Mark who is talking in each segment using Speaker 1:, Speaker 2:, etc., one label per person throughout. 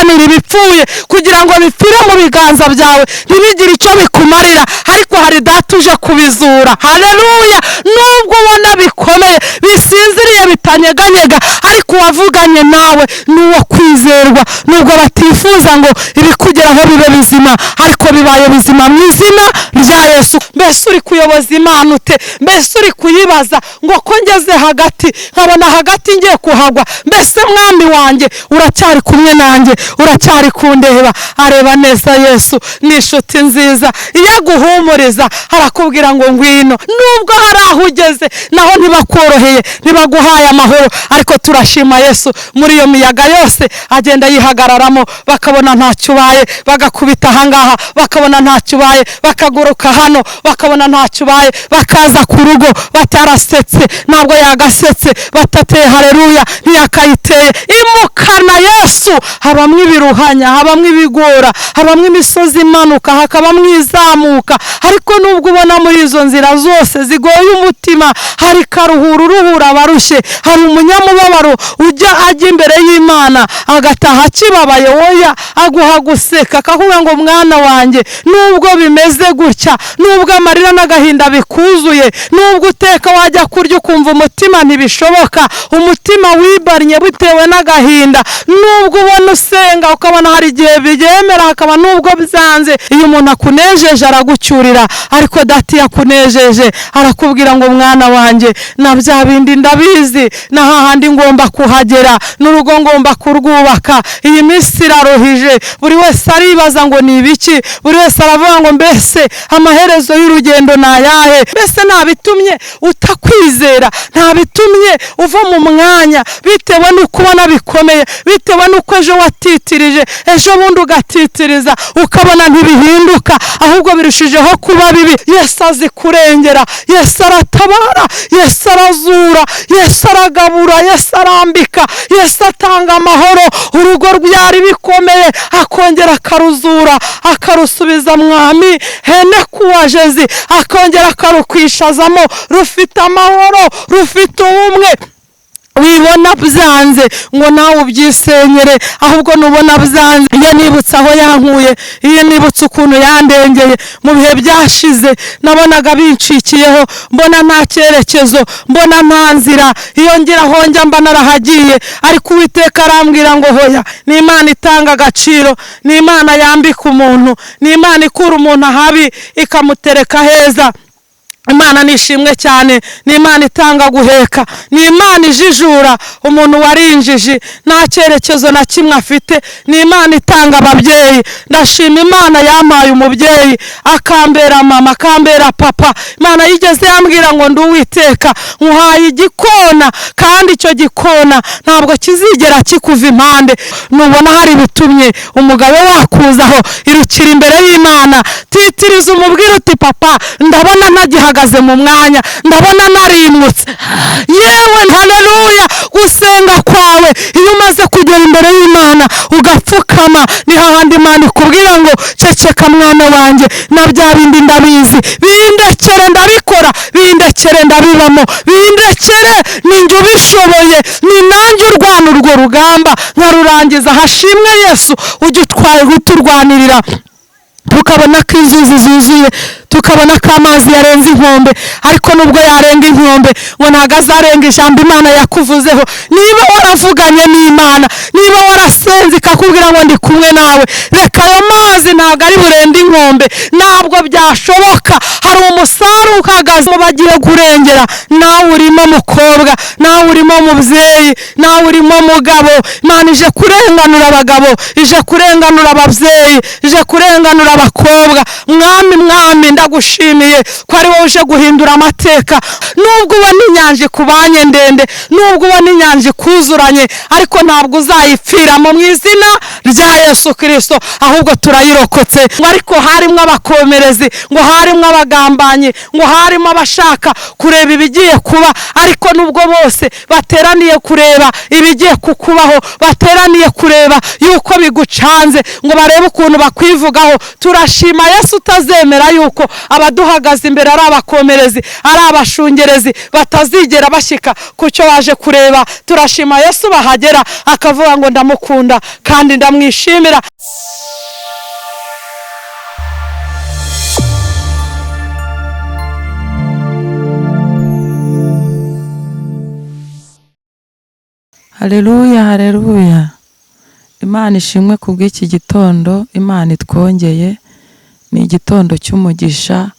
Speaker 1: guharanira ibipfuye kugira ngo bipfire mu biganza byawe ntibigire icyo bikumarira, ariko hari data uje kubizura. Haleluya! Nubwo ubona bikomeye bisinziriye bitanyeganyega, ariko uwavuganye nawe ni uwo kwizerwa. Nubwo batifuza ngo ibikugeraho bibe bizima, ariko bibaye bizima mu izina rya Yesu. Mbese uri kuyoboza Imana ute? Mbese uri kuyibaza ngo ko ngeze hagati nkabona hagati ngiye kuhagwa, mbese mwami wanjye uracyari kumwe nanjye, uracyari kundeba? Areba neza Yesu, ni inshuti nziza. Iyo aguhumuriza arakubwira ngo ngwino. Nubwo hari aho ugeze naho ntibakoroheye, ntibaguhaye amahoro, ariko turashima Yesu muri iyo miyaga yose agenda yihagararamo, bakabona ntacyo ubaye, bagakubita ahangaha bakabona ntacyo ubaye, bakaguruka hano bakabona ntacyo ubaye, bakaza ku rugo batarasetse, ntabwo yagasetse, batateye haleluya ntiyakayiteye. Imukana Yesu habamwe ibiruhanya, habamwe ibigora, habamwe imisozi imanuka, hakabamwe izamuka, ariko nubwo ubona muri izo nzira zose zigoye umutima, hari karuhura uruhura abarushye, hari umunyamubabaro ajya imbere y'Imana agataha akibabaye, woya aguha guseka akavuga ngo mwana wanjye, nubwo bimeze gutya, nubwo amarira n'agahinda bikuzuye, nubwo uteka wajya kurya ukumva umutima ntibishoboka, umutima wibarnye bitewe n'agahinda, nubwo ubona usenga ukabona hari igihe byemera, hakaba nubwo byanze. Iyo umuntu akunejeje aragucyurira, ariko dati yakunejeje arakubwira ngo mwana wanjye, na bya bindi ndabizi, na hahandi ngomba kuhagera, n'urugo ngomba kurwubaka. Iyi minsi iraruhije, buri wese aribaza ngo ni ibiki, buri wese aravuga ngo mbese amaherezo y'urugendo ni ayahe? Mbese nta bitumye utakwizera, nta bitumye uva mu mwanya, bitewe n'uko ubona bikomeye, bitewe n'uko ejo watitirije, ejo bundi ugatitiriza ukabona ntibihinduka, ahubwo birushijeho kuba bibi. Yesu azi kurengera, Yesu aratabara, Yesu arazura, Yesu aragabura, Yesu arambika, Yesu atanga amahoro. Urugo rwari bikomeye akongera akaruzura, akarusubiza mwami hene kuwajezi, akongera akarukwishazamo rufite amahoro, rufite ubumwe. Wibona byanze ngo nawe ubyisenyere, ahubwo nubona byanze. Iyo nibutse aho yankuye, iyo nibutse ukuntu yandengeye mu bihe byashize, nabonaga bincikiyeho, mbona nta cyerekezo, mbona nta nzira, iyo ngira aho njya mba narahagiye, ariko Uwiteka arambwira ngo hoya, ni Imana itanga agaciro, ni Imana yambika umuntu, ni Imana ikura umuntu ahabi ikamutereka heza. Imana nishimwe cyane, ni Imana itanga guheka, ni Imana ijijura umuntu warinjiji nta cyerekezo na kimwe afite, ni Imana itanga ababyeyi. Ndashima Imana yampaye umubyeyi akambera mama, akambera papa. Imana yigeze yambwira ngo ndi Uwiteka nkuhaye igikona, kandi icyo gikona ntabwo kizigera kikuva impande. Nubona hari bitumye umugabo wakuzaho, irukira imbere y'Imana, titiriza umubwira uti papa ndabona ntagihagaze mu mwanya, ndabona narimutse. Yewe haleluya! Gusenga kwawe iyo umaze kugera imbere y'Imana ugapfukama, ni hahandi Imana ikubwira ngo ceceka mwana wanjye, na bya bindi ndabizi, bindekere ndabikora, bindekere ndabibamo, bindekere ninjye ubishoboye, ni nanjye urwana urwo rugamba nkarurangiza. Hashimwe Yesu ujye uturwanirira, tukabona ko inzuzi zuzuye, tukabona ko amazi yarenze inkombe. Ariko nubwo yarenga inkombe ngo ntago azarenga ijambo Imana yakuvuzeho. Niba waravuganye n'Imana, niba warasenze ikakubwira ngo ndi kumwe nawe, reka ayo mazi ntago ari burende inkombe, ntabwo byashoboka. Hari umusare uhagaze mu bagiye kurengera, nawe urimo mukobwa, nawe urimo mubyeyi, nawe urimo mugabo. Imana ije kurenganura abagabo, ije kurenganura ababyeyi, ije kurenganura abakobwa. Mwami ndagushimiye ko ari wowe uje guhindura amateka. Nubwo ubona inyanja ikubanye ndende, nubwo ubona inyanja ikuzuranye, ariko ntabwo uzayipfiramo mu izina rya Yesu Kristo, ahubwo turayirokotse. Ngo ariko harimo abakomerezi, ngo harimo abagambanyi, ngo harimo abashaka kureba ibigiye kuba, ariko nubwo bose bateraniye kureba ibigiye kukubaho, bateraniye kureba yuko bigucanze, ngo barebe ukuntu bakwivugaho. Turashima Yesu utazemera yuko abaduhagaze imbere ari abakomerezi, ari abashungerezi, batazigera bashyika ku cyo waje kureba. Turashima Yesu bahagera akavuga ngo ndamukunda, kandi ndamwishimira. Haleluya, haleluya. Imana ishimwe kubw'iki gitondo Imana itwongeye. Ni igitondo cy'umugisha.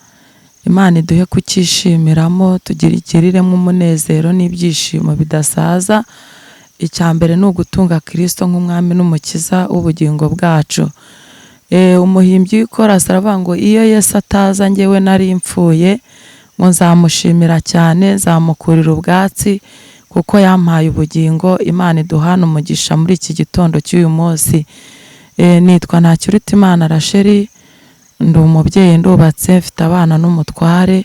Speaker 1: Imana iduhe kucyishimiramo, tugiriremo umunezero n'ibyishimo bidasaza. Icya mbere ni ugutunga Kristo nk'umwami n'umukiza w'ubugingo bwacu. Umuhimbyi w'Ikorasi aravuga ngo iyo Yesu ataza njyewe nari mpfuye, ngo nzamushimira cyane, nzamukurira ubwatsi kuko yampaye ubugingo. Imana iduhana umugisha muri iki gitondo cy'uyu munsi. Nitwa Ntakirutimana Rachel, ndi umubyeyi, ndubatse, mfite abana n'umutware.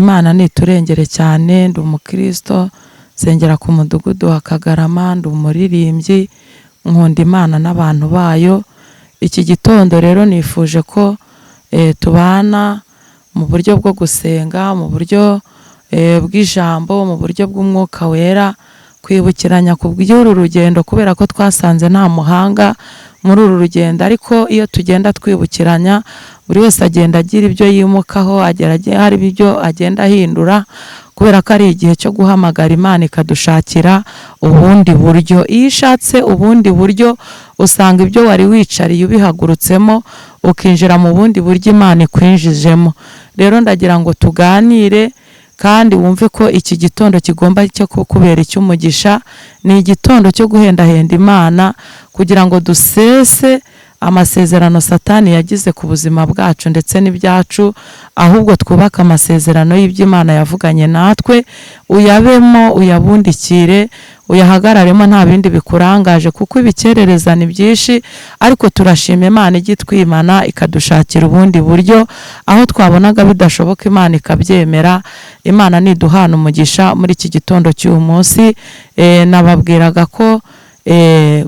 Speaker 1: Imana niturengere cyane. Ndi umukristo, nsengera ku mudugudu wa Kagarama, ndi umuririmbyi, nkunda Imana n'abantu bayo. Iki gitondo rero nifuje ko tubana mu buryo bwo gusenga, mu buryo bw'ijambo, mu buryo bw'umwuka wera, kwibukiranya ku by'uru rugendo, kubera ko twasanze nta muhanga muri uru rugendo. Ariko iyo tugenda twibukiranya, buri wese agenda agira ibyo yimukaho, hari ibyo agenda ahindura, kubera ko ari igihe cyo guhamagara Imana ikadushakira ubundi buryo. Iyo ishatse ubundi buryo, usanga ibyo wari wicariye ubihagurutsemo, ukinjira mu bundi buryo Imana ikwinjijemo. Rero ndagira ngo tuganire kandi wumve ko iki gitondo kigomba cyo kukubera icy'umugisha. Ni igitondo cyo guhendahenda Imana kugira ngo dusese amasezerano Satani yagize ku buzima bwacu ndetse n'ibyacu, ahubwo twubake amasezerano y'Imana yavuganye natwe, uyabemo, uyabundikire, uyahagararemo, nta bindi bikurangaje, kuko ibikerereza ni byinshi. Ariko turashima Imana igitwimana ikadushakira ubundi buryo, aho twabonaga bidashoboka Imana ikabyemera. Imana niduhana umugisha muri iki gitondo cy'uyu munsi. Nababwiraga ko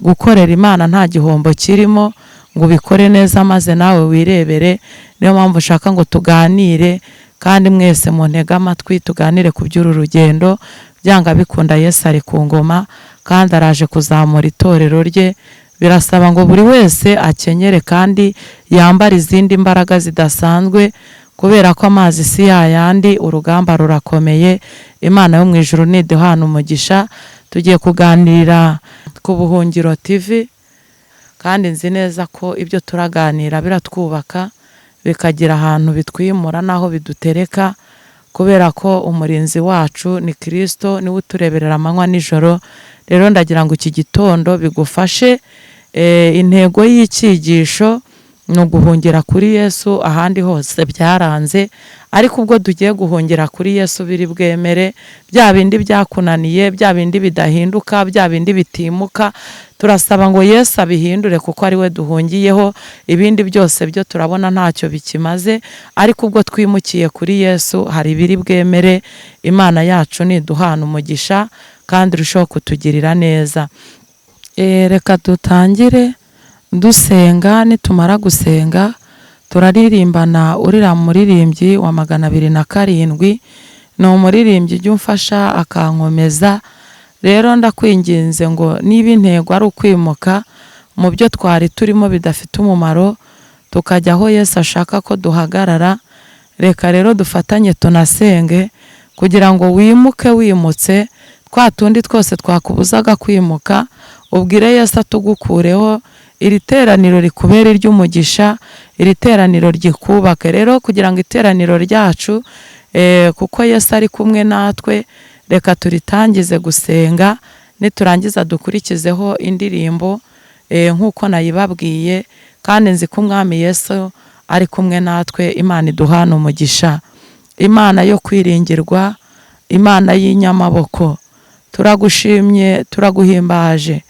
Speaker 1: gukorera Imana nta gihombo kirimo, ngo ubikore neza maze nawe wirebere. Niyo mpamvu ushaka ngo tuganire, kandi mwese muntege amatwi tuganire ku by'uru rugendo. Byanga bikunda Yesu ari ku ngoma, kandi araje kuzamura itorero rye. Birasaba ngo buri wese akenyere kandi yambare izindi mbaraga zidasanzwe, kubera ko amazi si yayandi, urugamba rurakomeye. Imana yo mu ijuru niduhana umugisha. Tugiye kuganira ku Buhungiro TV, kandi nzi neza ko ibyo turaganira biratwubaka, bikagira ahantu bitwimura n'aho bidutereka, kubera ko umurinzi wacu ni Kristo, niwe utureberera amanywa nijoro. Rero ndagira ngo iki gitondo bigufashe. Intego y'icyigisho ni uguhungira kuri Yesu. Ahandi hose byaranze, ariko ubwo tugiye guhungira kuri Yesu biri bwemere. Bya bindi byakunaniye, bya bindi bidahinduka, bya bindi bitimuka, turasaba ngo Yesu abihindure, kuko ari we duhungiyeho. Ibindi byose byo turabona ntacyo bikimaze, ariko ubwo twimukiye kuri Yesu hari biri bwemere. Imana yacu niduhana umugisha kandi irushaho kutugirira neza. Reka dutangire dusenga. Nitumara gusenga turaririmbana uriya muririmbyi wa 207. Ni umuririmbyi ujya umfasha akankomeza. Rero ndakwinginze ngo niba intego ari ukwimuka mu byo twari turimo bidafite umumaro, tukajya aho Yesu ashaka ko duhagarara, reka rero dufatanye tunasenge kugira ngo wimuke wimutse. Twa tundi twose twakubuzaga kwimuka, ubwire Yesu atugukureho. Iri teraniro rikubere iry'umugisha, iri teraniro ryikubake. Rero kugira ngo iteraniro ryacu, kuko Yesu ari kumwe natwe, reka turitangize gusenga. Niturangiza dukurikizeho indirimbo nk'uko nayibabwiye, kandi nzi ko umwami Yesu ari kumwe natwe. Imana iduhana umugisha. Imana yo kwiringirwa, Imana y'inyamaboko, turagushimye, turaguhimbaje,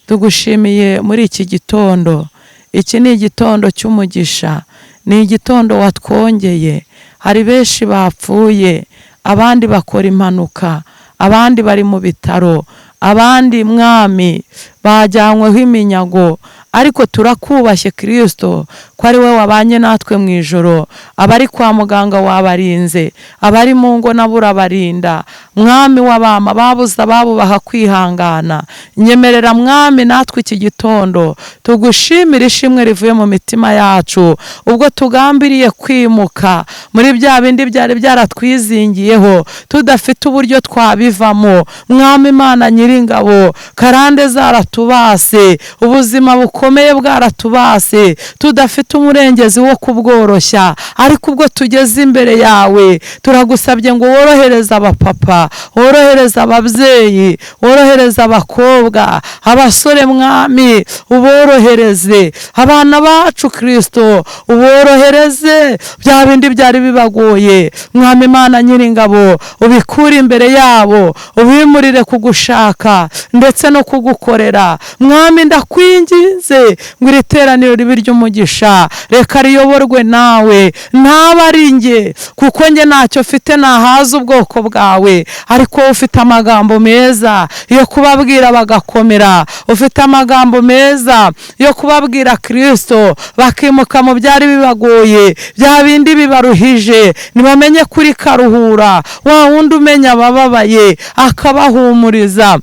Speaker 1: tugushimiye muri iki gitondo. Iki ni igitondo cy'umugisha, ni igitondo watwongeye. Hari benshi bapfuye, abandi bakora impanuka, abandi bari mu bitaro, abandi mwami bajyanyweho iminyago, ariko turakubashye Kristo ko ari we wabanye natwe mu ijoro. Abari kwa muganga wabarinze, abari mu ngo nabo urabarinda. Mwami w'abama, babuze ababo bahakwihangana. Nyemerera Mwami natwe iki gitondo tugushimira ishimwe rivuye mu mitima yacu, ubwo tugambiriye kwimuka muri bya bindi byari byaratwizingiyeho tudafite uburyo twabivamo. Mwami Imana Nyiringabo, karande zaratubase, ubuzima bukomeye bwaratubase, tudafite umurengezi wo kubworoshya. Ariko ubwo tugeze imbere yawe turagusabye ngo worohereze abapapa, worohereze ababyeyi, worohereze abakobwa, abasore Mwami, uborohereze abana bacu Kristo, uborohereze bya bindi byari bibagoye. Mwami Imana Nyiringabo, ubikure imbere yabo, ubimurire kugushaka ndetse no kugukorera. Mwami ndakwinginze ngo iri teraniro ribe iry'umugisha, reka riyoborwe nawe, ntaba ari njye, kuko njye ntacyo mfite nahaza ubwoko bwawe, ariko ufite amagambo meza yo kubabwira bagakomera, ufite amagambo meza yo kubabwira Kristo bakimuka mu byari bibagoye, bya bindi bibaruhije, ntibamenye kuri karuhura, wa wundi umenya abababaye akabahumuriza,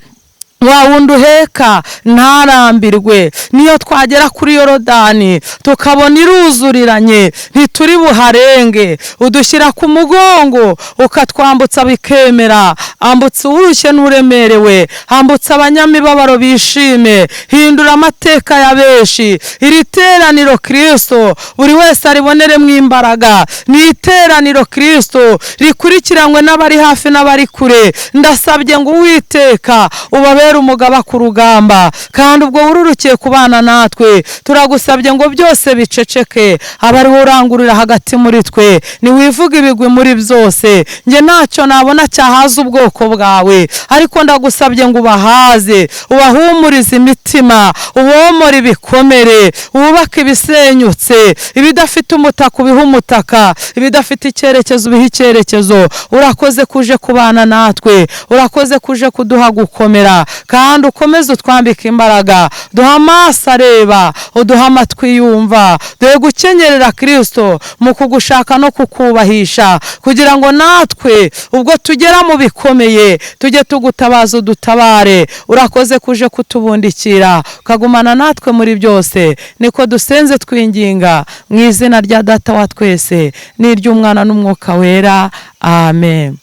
Speaker 1: wa wundi uheka ntarambirwe. Niyo twagera kuri Yorodani tukabona iruzuriranye ntituri buharenge, udushyira ku mugongo ukatwambutsa bikemera. Ambutsa urushye n'uremerewe, ambutsa abanyamibabaro bishime, hindura amateka ya benshi. Iri teraniro Kristo buri wese ariboneremo imbaraga. Ni iteraniro Kristo rikurikiranwe n'abari hafi n'abari kure. Ndasabye ngo Uwiteka ubabere umugaba ku rugamba, kandi ubwo wururukiye kubana natwe turagusabye ngo byose biceceke, abari urangurira hagati muri twe, ni wivuga ibigwi muri byose. Nge ntacyo nabona cyahaza ubwoko bwawe, ariko ndagusabye ngo ubahaze, ubahumurize imitima, ubomore ibikomere, wubake ibisenyutse, ibidafite umutaka ubihe umutaka, ibidafite icyerekezo ubihe icyerekezo. Urakoze kuje kubana natwe, urakoze kuje kuduha gukomera, kandi ukomeze utwambike imbaraga. Duha amaso areba, uduha amatwi yumva, duhe gukenyerera Kristo mu kugushaka no kukubahisha, kugira ngo natwe ubwo tugera mu bikomeye tujye tugutabaza udutabare. Urakoze kuje kutubundikira, ukagumana natwe muri byose. Niko dusenze twinginga mu izina rya Data wa twese n'iry'Umwana n'Umwuka Wera, amen.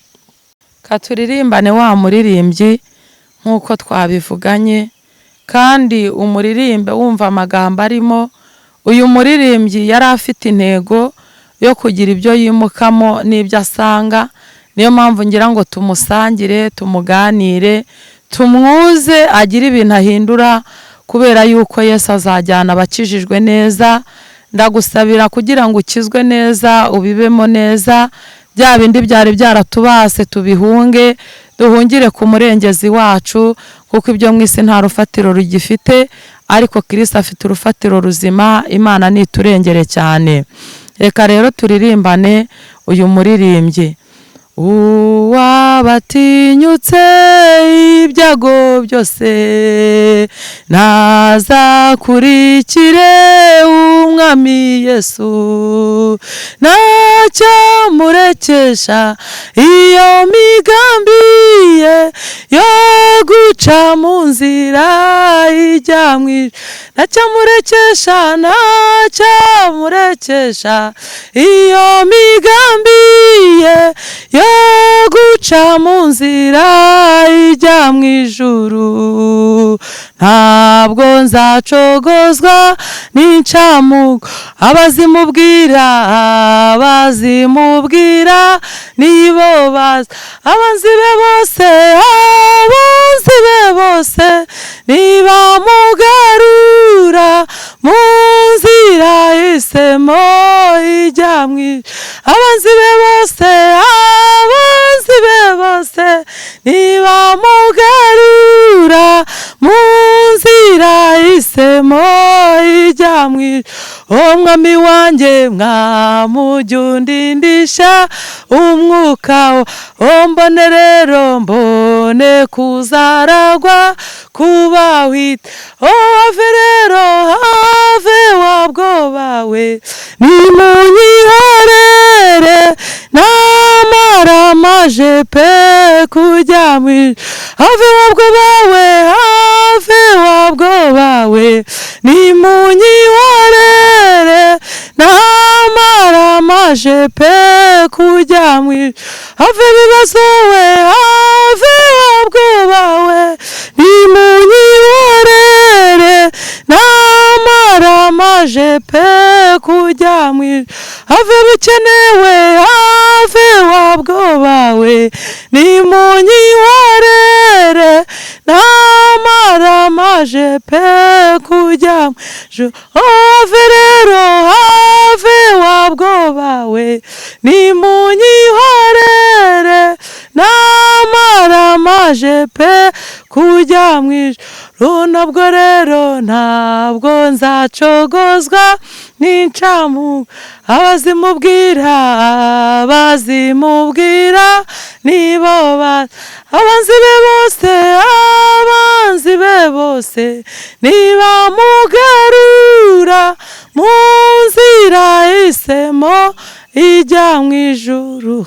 Speaker 1: Katuririmbane wa muririmbyi nk'uko twabivuganye, kandi umuririmbe wumva amagambo arimo. Uyu muririmbyi yari afite intego yo kugira ibyo yimukamo n'ibyo asanga. Niyo mpamvu ngira ngo tumusangire, tumuganire, tumwuze agire ibintu ahindura, kubera yuko Yesu azajyana abakijijwe neza. Ndagusabira kugira ngo ukizwe neza, ubibemo neza, bya bindi byari byaratubase tubihunge, duhungire ku murengezi wacu, kuko ibyo mu isi nta rufatiro rugifite, ariko Kristo afite urufatiro ruzima. Imana niturengere cyane. Reka rero turirimbane uyu muririmbyi. Uwabatinyutse ibyago byose nazakurikire Umwami Yesu, ntacyamurekesha iyo migambi ye yo guca mu nzira ijya mu ijuru. Ntacyamurekesha iyo migambi ye yo guca mu nzira ijya mu ijuru. Ntabwo nzacogozwa n'incamugo, abazimubwira nibo bazi. Abanzi be bose nibamugarura mu nzira isemo ijya mu ijuru. Abanzi be bose nibamugarura mu nzira isemo ijya mu ijuru. Umwami wanjye mwamujya undindisha umwuka, mbone rero mbone kuzaragwa kuba wita. Ave rero bawe nimunyihorere namara amaje pe kujya have wabwo bawe have wabwo bawe nimunyihorere namara amaje pe kujya have bibazo we have wabwo bawe nimunyihorere namara amaje pe kujya have bikenewe have wabwo bawe nimunyihorere namara amaje pe kujya have rero have wabwo bawe nimunyihorere namara amaje pe kujya nabwo rero ntabwo nzacogozwa n'incamu abazimubwira nibo abanzi be bose nibamugarura mu nzira isemo ijya mu ijuru.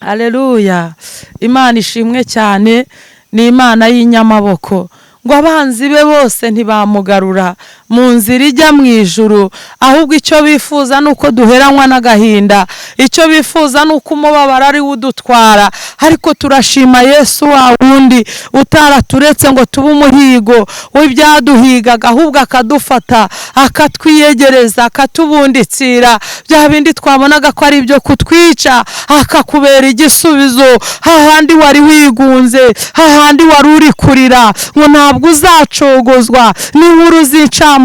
Speaker 1: Haleluya. Imana ishimwe cyane, ni Imana y'inyamaboko. Ngo abanzi be bose ntibamugarura mu nzira ijya mu ijuru, ahubwo icyo bifuza nuko duheranywa n'agahinda, icyo bifuza nuko umubabaro ari udutwara. Ariko turashima Yesu wa wundi utaraturetse ngo tube umuhigo w'ibyaduhigaga, ahubwo akadufata akatwiyegereza akatubunditsira bya bindi twabonaga ko ari ibyo kutwica, akakubera igisubizo hahandi wari wigunze, hahandi wari uri kurira. Ngo ntabwo uzacogozwa n'inkuru z'incamugongo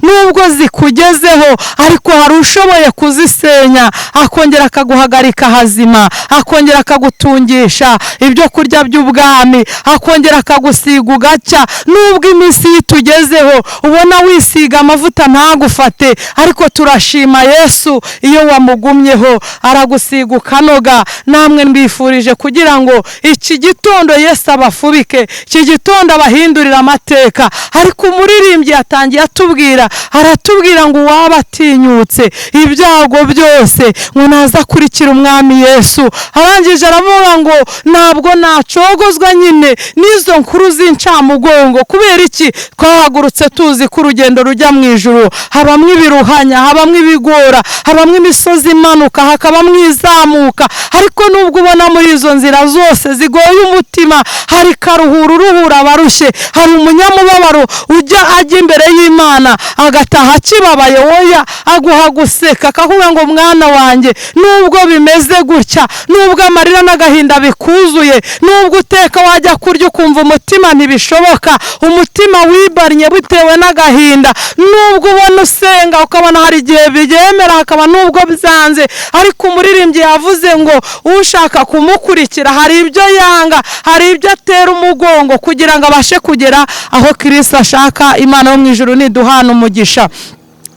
Speaker 1: nubwo zikugezeho, ariko hari ushoboye kuzisenya akongera akaguhagarika hazima, akongera akagutungisha ibyo kurya by'ubwami, akongera akagusiga ugacya. Nubwo iminsi yitugezeho ubona wisiga amavuta ntagufate, ariko turashima Yesu iyo wamugumyeho aragusiga ukanoga. Namwe mbifurije kugira ngo iki gitondo Yesu abafubike, iki gitondo abahindurira amateka. Ariko umuririmbyi yatangiye aratubwira ngo waba atinyutse ibyago byose ngo naza kurikira umwami Yesu. Arangije aravuga ngo ntabwo nacogozwa nyine n'izo nkuru z'incamugongo. Kubera iki? Twahagurutse tuzi ko urugendo rujya mu ijuru habamwe ibiruhanya, habamwe ibigora, habamwe imisozi imanuka, hakabamwe izamuka. Ariko nubwo ubona muri izo nzira zose zigoye umutima, hari karuhura uruhura abarushye, hari umunyamubabaro ajya imbere y'Imana agataha akibabaye, woya aguha guseka akavuga ngo mwana wanjye, nubwo bimeze gutya, nubwo amarira n'agahinda bikuzuye, nubwo uteka wajya kurya ukumva umutima ntibishoboka, umutima wibarnye bitewe n'agahinda, nubwo ubona usenga ukabona hari igihe byemera hakaba nubwo byanze, ariko umuririmbyi yavuze ngo ushaka kumukurikira hari ibyo yanga, hari ibyo atera umugongo kugira ngo abashe kugera aho Kristo ashaka. Imana yo mu ijuru niduhana umugisha.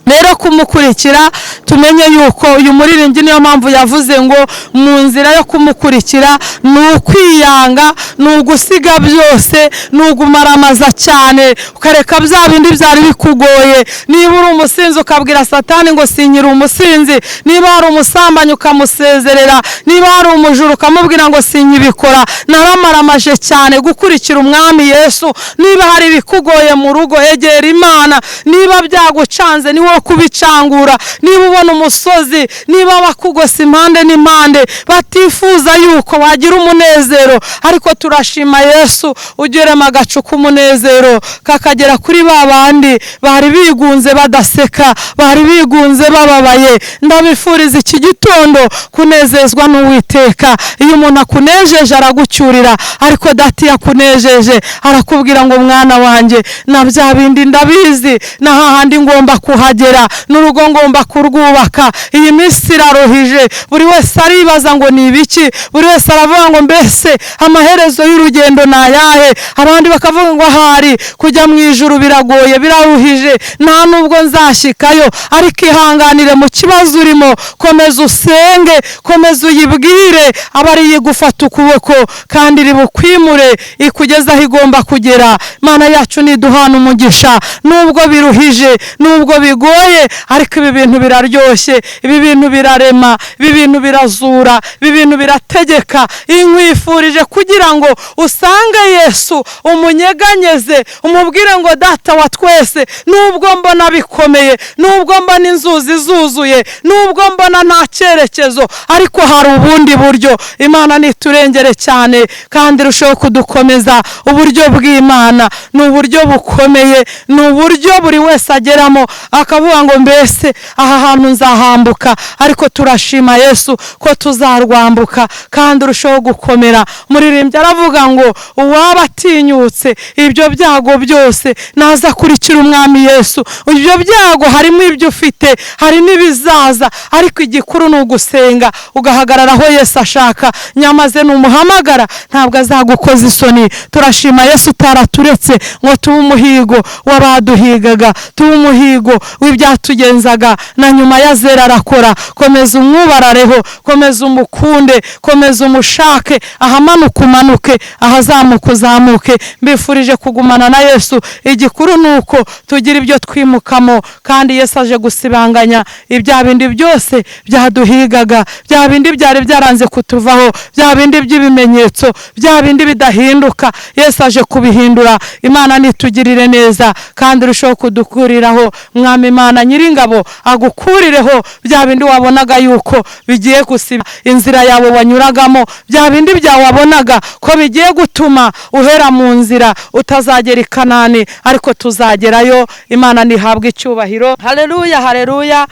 Speaker 1: Rero kumukurikira tumenye yuko uyu muririmbyi niyo mpamvu yavuze ngo mu nzira yo kumukurikira ni ukwiyanga, ni ugusiga byose, ni ugumaramaza cyane ukareka bya bindi byari bikugoye. Niba uri umusinzi ukabwira Satani ngo sinyira umusinzi, niba hari umusambanyi ukamusezerera, niba hari umujura ukamubwira ngo sinyibikora. Naramaramaje cyane gukurikira umwami Yesu. Niba hari ibikugoye mu rugo, egera Imana. Niba byagucanze ni wowe kubicangura. Niba ubona umusozi, niba bakugose impande n'impande batifuza yuko wagira umunezero, ariko turashima Yesu ugerema agacu k'umunezero kakagera kuri babandi bari bigunze badaseka, bari bigunze bababaye. Ndabifuriza iki gitondo kunezezwa n'Uwiteka. Iyo umuntu akunejeje aragucyurira, ariko dati yakunejeje arakubwira ngo mwana wanjye, na bya bindi ndabizi, na hahandi ngomba kuhagera, n'urugo ngomba kurwubaka. Iyi minsi iraruhije, buri wese aribaza ngo ni ibiki, buri wese aravuga ngo mbese amaherezo y'urugendo ni ayahe. Abandi bakavuga ngo ahari kujya mu ijuru biragoye, biraruhije, nta nubwo nzashyikayo. Ariko ihanganire mu kibazo urimo, komeza usenge, komeza uyibwire, aba ari yigufata ukuboko kandi ribukwimure ikugeza aho igomba kugera. Mana yacu niduhana umugisha. Nubwo biruhije, nubwo bigoye, bigoye, ariko ibi bintu biraryoshye, ibi bintu birarema, ibi bintu birazura, ibi bintu birategeka. Inkwifurije kugira ngo usange Yesu, umunyeganyeze, umubwire ngo Data wa twese, nubwo mbona bikomeye, nubwo mbona inzuzi zuzuye, nubwo mbona nta cyerekezo, ariko hari ubundi buryo. Imana niturengere cyane kandi irusheho kudukomeza. Uburyo bw'Imana ni uburyo bukomeye, ni uburyo buri wese ageramo akavuga ngo mbese aha hantu nzahambuka, ariko turashima Yesu ko tuzarwambuka kandi urusheho gukomera. Umuririmbyi aravuga ngo uwaba atinyutse ibyo byago byose naza kurikira umwami Yesu. Ibyo byago harimo ibyo ufite, hari n'ibizaza, ariko igikuru ni ugusenga ugahagarara aho Yesu ashaka, nyamaze numuhamagara ntabwo azagukoza isoni. Turashima Yesu utaraturetse ngo tube umuhigo w'abaduhigaga, tube umuhigo w'ibyatugenzaga, na nyuma ya zera arakora. Komeza umwubarareho, komeza umukunde, komeza umushake, ahamanuka umanuke, ahazamuka uzamuke. Mbifurije kugumana na Yesu. Igikuru ni uko tugira ibyo twimukamo, kandi Yesu aje gusibanganya ibya bindi byose byaduhigaga, bya bindi byari byaranze kutuvaho, bya bindi by'ibimenyetso, bya bindi bidahinduka. Yesu aje kubihindura. Imana nitugirire neza kandi urusheho kudukuriraho. Mwami Imana Nyiringabo agukurireho bya bindi wabonaga yuko bigiye gusiba inzira yawe wanyuragamo, bya bindi byawe wabonaga ko bigiye gutuma uhera mu nzira utazagera i Kanani, ariko tuzagerayo. Imana nihabwe icyubahiro. Haleluya, haleluya.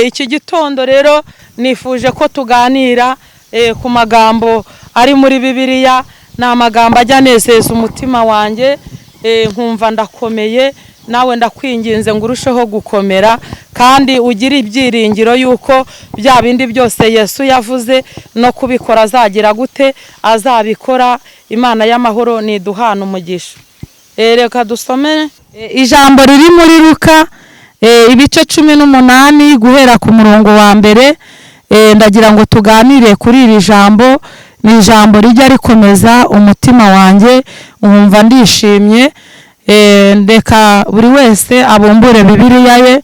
Speaker 1: Iki gitondo rero nifuje ko tuganira ku magambo ari muri Bibiliya. Ni amagambo ajya anezeza umutima wanjye, nkumva ndakomeye. Nawe ndakwinginze ngo urusheho gukomera kandi ugire ibyiringiro yuko bya bindi byose Yesu yavuze no kubikora azagira gute, azabikora. Imana y'amahoro niduhana umugisha. Reka dusome ijambo riri muri Luka ibice 18 guhera ku murongo wa mbere. Ndagira ngo tuganire kuri iri jambo. Ni ijambo rijya rikomeza umutima wanjye, nkumva ndishimye. Ndeka buri wese abumbure Bibiliya ye,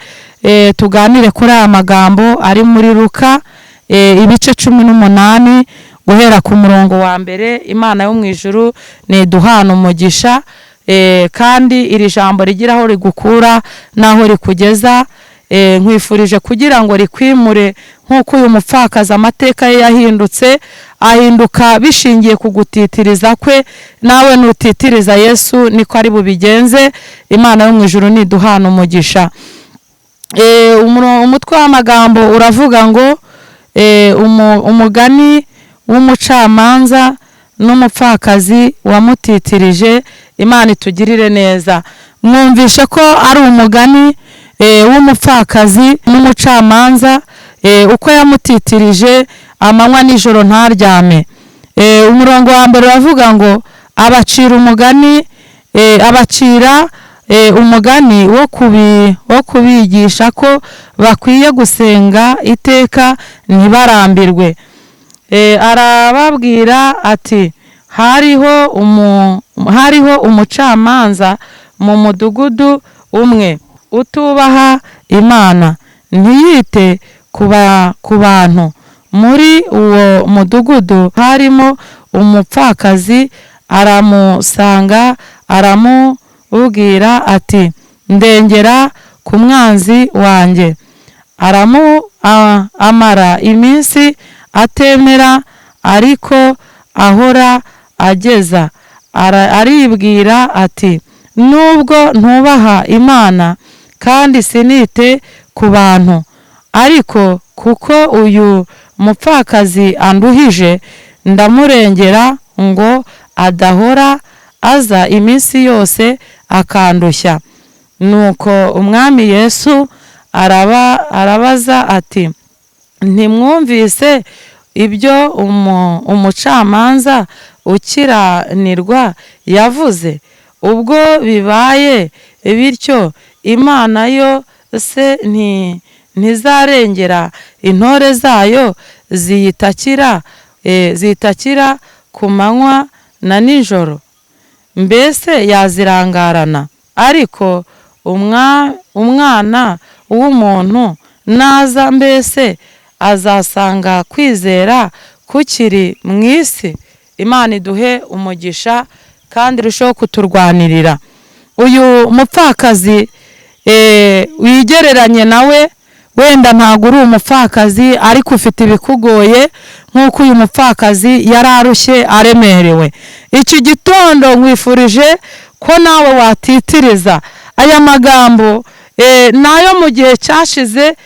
Speaker 1: tuganire kuri aya magambo ari muri Luka ibice 18 guhera ku murongo wa mbere. Imana yo mu ijuru niduhana umugisha, kandi iri jambo rigira aho rigukura naho rikugeza. Nkwifurije kugira ngo rikwimure nk'uko uyu mupfakazi amateka ye yahindutse, ahinduka bishingiye ku gutitiriza kwe. Nawe nutitiriza Yesu niko ari bubigenze. Imana yo mu ijuru niduhana umugisha. Umutwe w'amagambo uravuga ngo umugani w'umucamanza n'umupfakazi wamutitirije. Imana itugirire neza. Mwumvishe ko ari umugani w'umupfakazi n'umucamanza, uko yamutitirije amanywa nijoro ntaryame. Umurongo wa mbere uravuga ngo abacira umugani, abacira umugani wo kubigisha ko bakwiye gusenga iteka ntibarambirwe. Arababwira ati hariho umucamanza mu mudugudu umwe utubaha Imana, ntiyite ku bantu. Muri uwo mudugudu harimo umupfakazi. Aramusanga, aramubwira ati ndengera ku mwanzi wanjye. Amara iminsi atemera, ariko ahora ageza. Aribwira ati nubwo ntubaha Imana kandi sinite ku bantu, ariko kuko uyu mupfakazi anduhije, ndamurengera ngo adahora aza iminsi yose akandushya. Nuko umwami Yesu arabaza ati ntimwumvise ibyo umucamanza ukiranirwa yavuze? Ubwo bibaye bityo, Imana yo se ntizarengera intore zayo ziyitakira ku manywa na nijoro? Mbese yazirangarana? Ariko umwana w'umuntu naza mbese azasanga kwizera kukiri mu isi. Imana iduhe umugisha kandi irusheho kuturwanirira. Uyu mupfakazi wigereranye nawe, wenda ntabwo uri umupfakazi ariko ufite ibikugoye nk'uko uyu mupfakazi yari arushye aremerewe. Iki gitondo nkwifurije ko nawe watitiriza aya magambo. Nayo mu gihe cyashize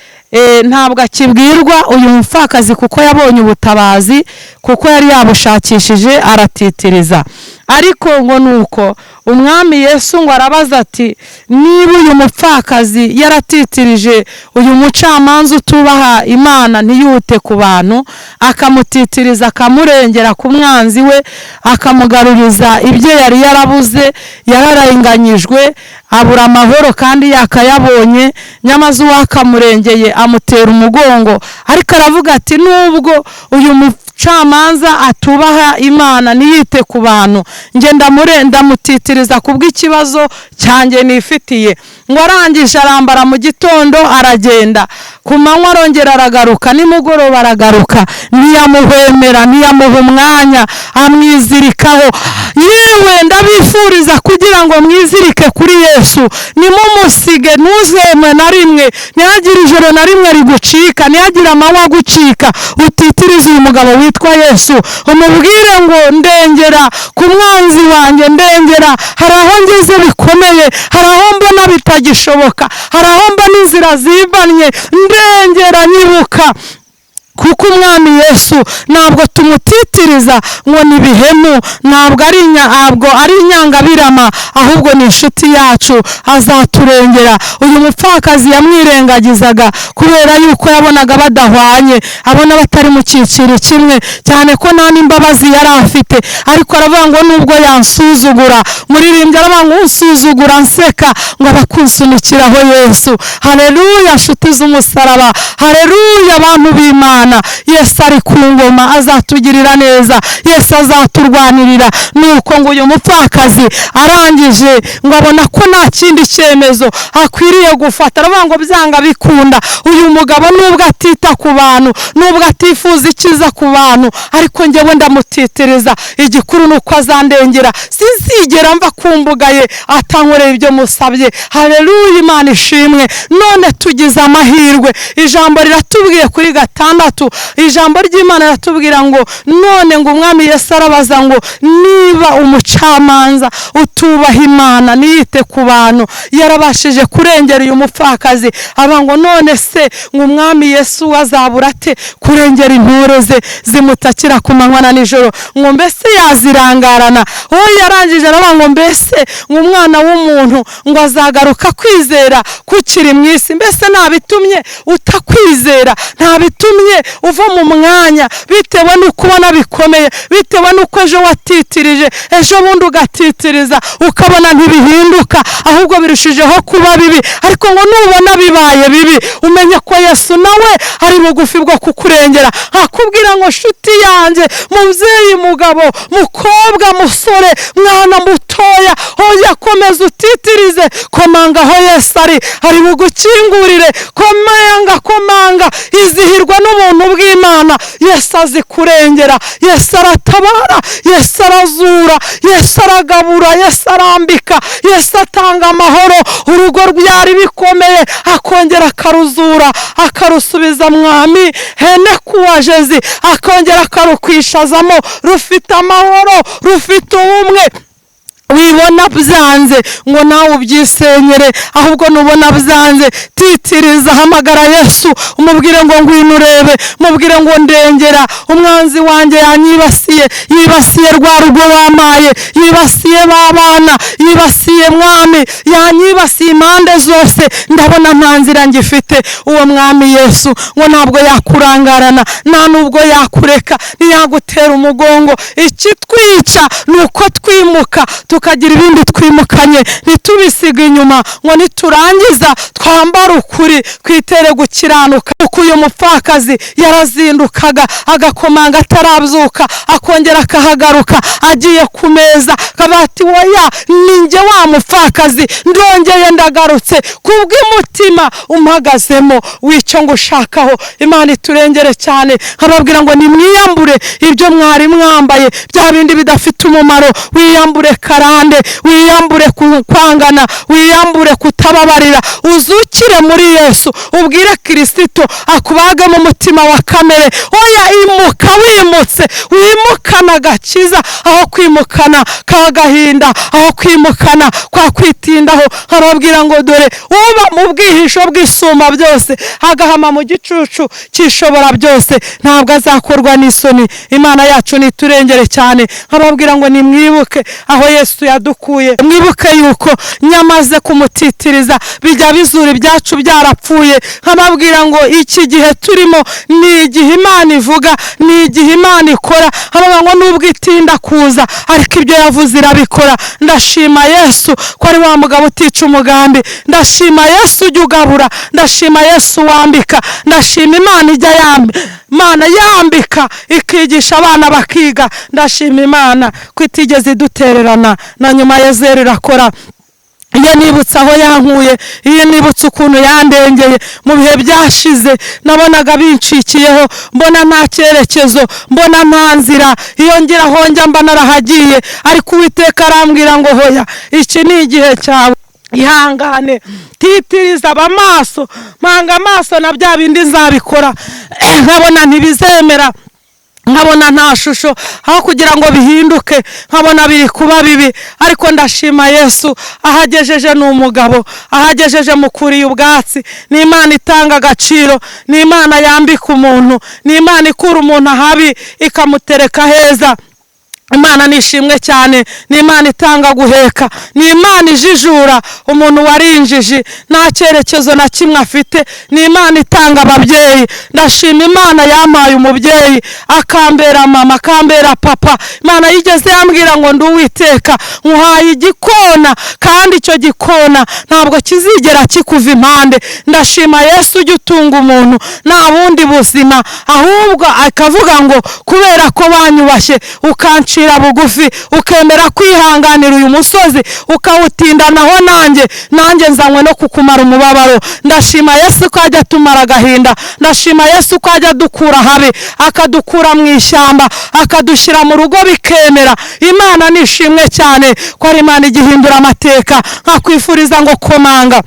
Speaker 1: ntabwo akibwirwa uyu mupfakazi kuko yabonye ubutabazi, kuko yari yabushakishije aratitiriza. Ariko ngo nuko umwami Yesu ngo arabaza ati, niba uyu mupfakazi yaratitirije uyu mucamanza utubaha Imana ntiyute ku bantu, akamutitiriza akamurengera ku mwanzi we, akamugaruriza ibyo yari yarabuze, yararenganyijwe abura amahoro kandi yakayabonye, nyamaze uwakamurengeye amutera umugongo. Ariko aravuga ati, nubwo uyu mucamanza atubaha Imana ntiyite ku bantu, nge ndamutitiriza kubw'ikibazo cyanjye nifitiye. Ngo arangije arambara mu gitondo aragenda, ku manywa arongera aragaruka, nimugoroba aragaruka, ntiyamuhwemera, ntiyamuha umwanya, amwizirikaho. Yewe ndabifuriza kugira ngo mwizirike kuri Yesu, nimumusige, ntuzemwe na rimwe, ntihagire ijoro na rimwe rigucika, ntihagire amanywa agucika. Utitirize uyu mugabo witwa Yesu, umubwire ngo ndengera ku mwanzi wanjye, ndengera, hari aho ngeze bikomeye, hari aho mbona bitagishoboka, hari aho mbona inzira zibanye, ndengera nyibuka. Kuko umwami Yesu ntabwo tumutitiriza ngo ni bihemu, ntabwo ari inyangabirama, ahubwo ni inshuti yacu, azaturengera. Uyu mupfakazi yamwirengagizaga kubera yuko yabonaga badahwanye, abona batari mu cyiciro kimwe, cyane ko nta n'imbabazi yari afite. Ariko aravuga ngo nubwo yansuzugura, muririmbyi aravuga ngo unsuzugura nseka, ngo abakunsunikiraho Yesu. Haleluya nshuti z'umusaraba, haleluya abantu b'Imana. Yesu ari ku ngoma, azatugirira neza, Yesu azaturwanirira. Nuko ngo uyu mupfakazi arangije ngo abona ko nta kindi cyemezo akwiriye gufata, aravuga ngo byanga bikunda, uyu mugabo nubwo atita ku bantu, nubwo atifuza ikiza ku bantu, ariko njyewe ndamutitiriza, igikuru nuko azandengera, sinzigera mva ku mbuga ye atankoreye ibyo musabye. Haleluya, Imana ishimwe. None tugize amahirwe, ijambo riratubwiye kuri 6, ijambo ry'Imana riratubwira ngo none ngo umwami Yesu arabaza ngo, niba umucamanza utubaha Imana ntiyite ku bantu yarabashije kurengera uyu mupfakazi, aba ngo none se ngo umwami Yesu azabura ate kurengera intore ze zimutakira ku manywa na nijoro, ngo mbese yazirangarana? Yarangije aravuga ngo mbese ngo umwana w'umuntu ngo azagaruka kwizera kukiri mu isi? Mbese ntabitumye utakwizera, ntabitumye uva mu mwanya, bitewe n'uko ubona bikomeye, bitewe n'uko ejo watitirije, ejo bundi ugatitiriza ukabona ntibihinduka, ahubwo birushijeho kuba bibi. Ariko ngo nubona bibaye bibi, umenye ko Yesu nawe ari bugufi bwo kukurengera. Akubwira ngo nshuti yanjye, mubyeyi, mugabo, mukobwa, musore, mwana mutoya, hoya komeza utitirize, komanga aho Yesu ari bugukingurire, komanga, izihirwa n'ubuntu bw'Imana. Yesu azi kurengera, Yesu aratabara, Yesu arazura, Yesu aragabura, Yesu arambika, Yesu atanga amahoro. Urugo rwari bikomeye akongera akaruzura, akarusubiza mwami hene kuwajezi, akongera akarukwishazamo, rufite amahoro, rufite ubumwe. Wibona byanze ngo nawe ubyisenyere, ahubwo nubona byanze titiriza, hamagara Yesu, umubwire ngo ngwino urebe, mubwire ngo ndengera, umwanzi wanjye yanyibasiye, yibasiye rwa rugo wamaye, yibasiye babana, yibasiye mwami, yanyibasiye impande zose, ndabona nta nzira ngifite. Uwo mwami Yesu ngo ntabwo yakurangarana, nta nubwo yakureka, ntiyagutera umugongo. Ikitwica nuko twimuka tukagira ibindi twimukanye, ntitubisiga inyuma ngo niturangiza twambare ukuri, twitere gukiranuka. Kuko uyu mupfakazi yarazindukaga agakomanga atarabyuka, akongera akahagaruka agiye ku meza, kabati woya ninjye wa mupfakazi, ndongeye ndagarutse kubw'umutima umpagazemo w'icyo ngushakaho. Imana iturengere cyane. Nkababwira ngo nimwiyambure ibyo mwari mwambaye, bya bindi bidafite umumaro. Wiyambure karande, wiyambure kwangana, wiyambure kutababarira, uzukire muri Yesu, ubwire Kristo akubage mu mutima wa kamere. Oya, imuka wimutse, wimukana agakiza aho kwimukana kagahinda, aho kwimukana kwa kwitindaho. Nkababwira ngo dore uba mu bwihisho bw'isuma byose, agahama mu gicucu cyishobora byose, ntabwo azakorwa n'isoni. Imana yacu niturengere cyane. Nkababwira ngo nimwibuke aho Yesu yadukuye, mwibuke yuko nyamaze kumutitiriza bijya bizura ibyacu byarapfuye. Nkababwira ngo iki gihe turimo ni igihe Imana ivuga, ni igihe Imana ikora. Nkababwira ngo nubwo itinda kuza, ariko ibyo yavuze irabikora. Ndashima Yesu ko ari wa mugabo utica umugambi. Ndashima Yesu ujya ugabura. Ndashima Yesu wambika. Ndashima Imana ijya Imana yambika ikigisha abana bakiga. Ndashima Imana ko itigeze idutererana, na nyuma ya zero irakora. Iyo nibutse aho yankuye, iyo nibutse ukuntu yandengeye mu bihe byashize, nabonaga bincikiyeho, mbona nta cyerekezo, mbona nta nzira. Iyo ngira aho njya mba narahagiye, ariko Uwiteka arambwira ngo hoya, iki ni igihe cyawe, ihangane, titiriza abamaso, mpanga amaso na bya bindi nzabikora. Nkabona ntibizemera, nkabona nta shusho, aho kugira ngo bihinduke nkabona biri kuba bibi. Ariko ndashima Yesu, ahagejeje ni umugabo, ahagejeje mukuriye ubwatsi. Ni Imana itanga agaciro, ni Imana yambika umuntu, ni Imana ikura umuntu ahabi ikamutereka heza. Imana nishimwe cyane. Ni Imana itanga guheka, ni Imana ijijura umuntu warinjiji nta cyerekezo na kimwe afite. Ni Imana itanga ababyeyi. Ndashima Imana yampaye umubyeyi akambera mama, akambera papa. Imana yigeze yambwira ngo ndi Uwiteka, nkuhaye igikona, kandi icyo gikona ntabwo kizigera kikuva impande. Ndashima Yesu ujya utunga umuntu nta bundi buzima, ahubwo akavuga ngo kubera ko banyubashye ukancira bugufi, ukemera kwihanganira uyu musozi ukawutindanaho, nanjye nzanywe no kukumara umubabaro. Ndashima Yesu ko ajya atumara agahinda. Ndashima Yesu ko ajya adukura habi, akadukura mu ishyamba, akadushyira mu rugo bikemera. Imana nishimwe cyane ko ari Imana igihindura amateka. Nkakwifuriza ngo komanga,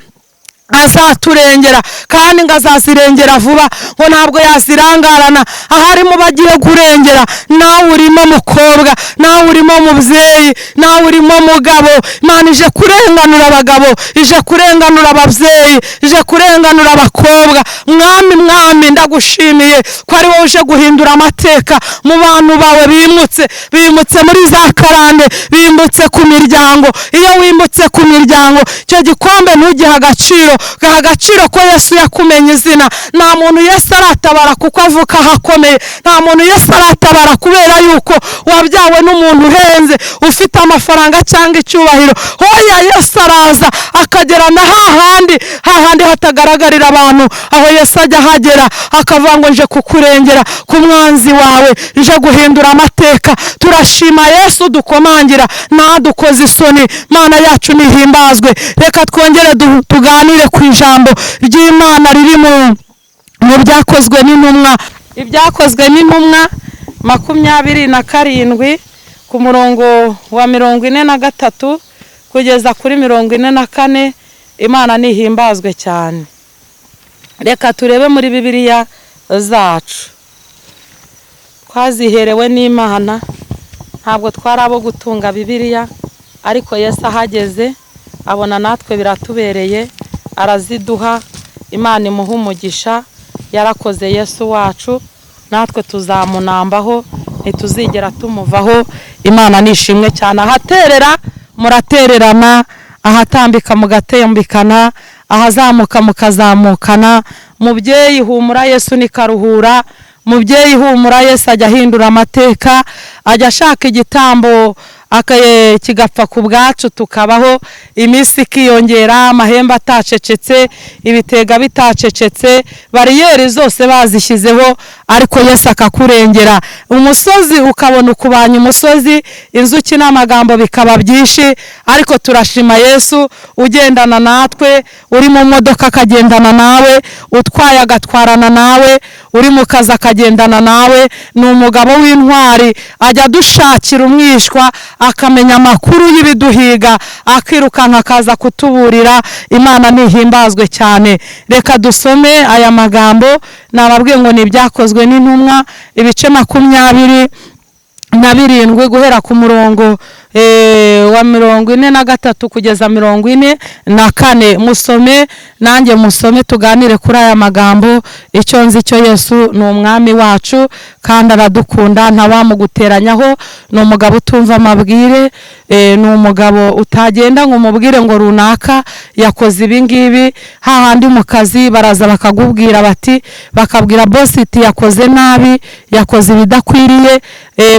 Speaker 1: azaturengera kandi ngo azazirengera vuba, ngo ntabwo yazirangarana. Aharimo bagiye kurengera, nawe urimo mukobwa, nawe urimo mubyeyi, nawe urimo mugabo. Imana ije kurenganura abagabo, ije kurenganura ababyeyi, ije kurenganura abakobwa. Mwami ndagushimiye ko ari wowe uje guhindura amateka mu bantu bawe bimutse muri za karande, bimutse ku miryango. Iyo wimutse ku miryango, icyo gikombe ntugihe agaciro, gaha agaciro ko Yesu yakumenye izina. Nta muntu Yesu aratabara kuko avuka hakomeye, nta muntu Yesu aratabara kubera yuko wabyawe n'umuntu uhenze ufite amafaranga cyangwa icyubahiro. Hoya, Yesu araza akagera na hahandi hatagaragarira abantu. Aho Yesu ajya hagera akavuga ngo nje kukurengera ku mwanzi wawe, nje guhindura amateka. Turashima Yesu dukomangira, ntadukoze isoni. Mana yacu nihimbazwe. Reka twongere tuganire ku ijambo ry'Imana riri mu byakozwe n'intumwa. Ibyakozwe n'intumwa 27 ku murongo wa 43 kugeza kuri 44. Imana nihimbazwe cyane. Reka turebe muri Bibiliya zacu. Twaziherewe n'Imana, ntabwo twarabo gutunga Bibiliya, ariko Yesu ahageze abona natwe biratubereye, araziduha. Imana imuha umugisha, yarakoze Yesu wacu, natwe tuzamunambaho, ntituzigera tumuvaho. Imana nishimwe cyane. Ahaterera muratererana, ahatambika mugatembikana, ahazamuka mukazamukana. Mubyeyi humura, Yesu nikaruhura. Mubyeyi humura, Yesu ajya ahindura amateka, ajya ashaka igitambo kigapfa ku bwacu tukabaho, iminsi ikiyongera, amahembe atacecetse, ibitega bitacecetse, bariyeri zose bazishyizeho, ariko Yesu akakurengera. Umusozi ukabona ukubanya umusozi, inzuki n'amagambo bikaba byinshi, ariko turashima Yesu ugendana natwe, uri mu modoka akagendana nawe, utwaye agatwarana nawe, uri mu kazi akagendana nawe. Ni umugabo w'intwari, ajya dushakira umwishwa, akamenya amakuru y'ibiduhiga, akirukanka akaza kutuburira. Imana nihimbazwe cyane. Reka dusome aya magambo, nababwiye ngo ni ibyakozwe n'intumwa, ibice 27 guhera ku murongo wa 43 kugeza 44. Musome nanjye musome, tuganire kuri aya magambo. Icyo nzi cyo Yesu ni umwami wacu kandi aradukunda, ntawamuguteranyaho. Ni umugabo utumva amabwire, ni umugabo utagenda ngo umubwire ngo runaka yakoze ibi ngibi. Hahandi mu kazi baraza bakagubwira bati, bakabwira boss iti yakoze nabi, yakoze ibidakwiriye,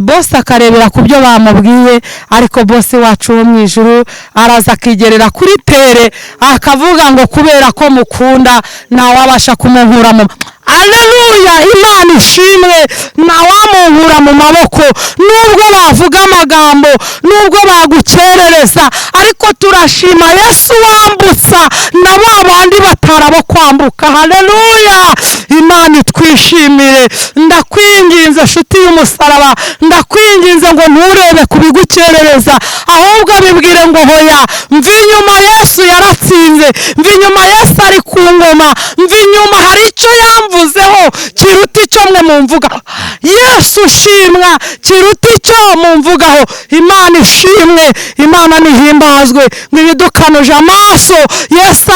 Speaker 1: boss akarebera ku byo bamubwiye, ariko boss wacu wo mu ijuru araza akigerera kuri tere akavuga ngo kubera ko mukunda ntawabasha kumunkura mu Aleluya, Imana ishimwe. Ntawamunkura mu maboko, nubwo bavuga amagambo, nubwo bagukerereza, ariko turashima Yesu wambutsa na babandi batarabo kwambuka. Haleluya, Imana twishimire. Ndakwinginze nshuti y'umusaraba, ndakwinginze ngo nturebe kubigukerereza, ahubwo bibwire ngo hoya, mva inyuma, Yesu yaratsinze, mva inyuma, Yesu ari ku ngoma, mva inyuma, hari icyo yamvuzeho kiruta icyo mwe mumvugaho. Yesu ushimwa kiruta icyo mumvugaho. Imana ishimwe, Imana nihimbazwe. Mwidukanuje amaso, Yesu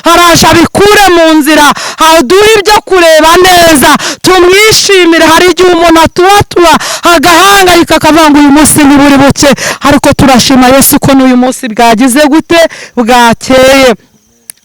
Speaker 1: araje abikure mu nzira, aduhe ibyo kureba neza, tumwishimire. Hari igihe umuntu atubatura agahangayika akavuga ngo uyu munsi ni buri buke, ariko turashima Yesu ko n'uyu munsi bwagize gute, bwakeye.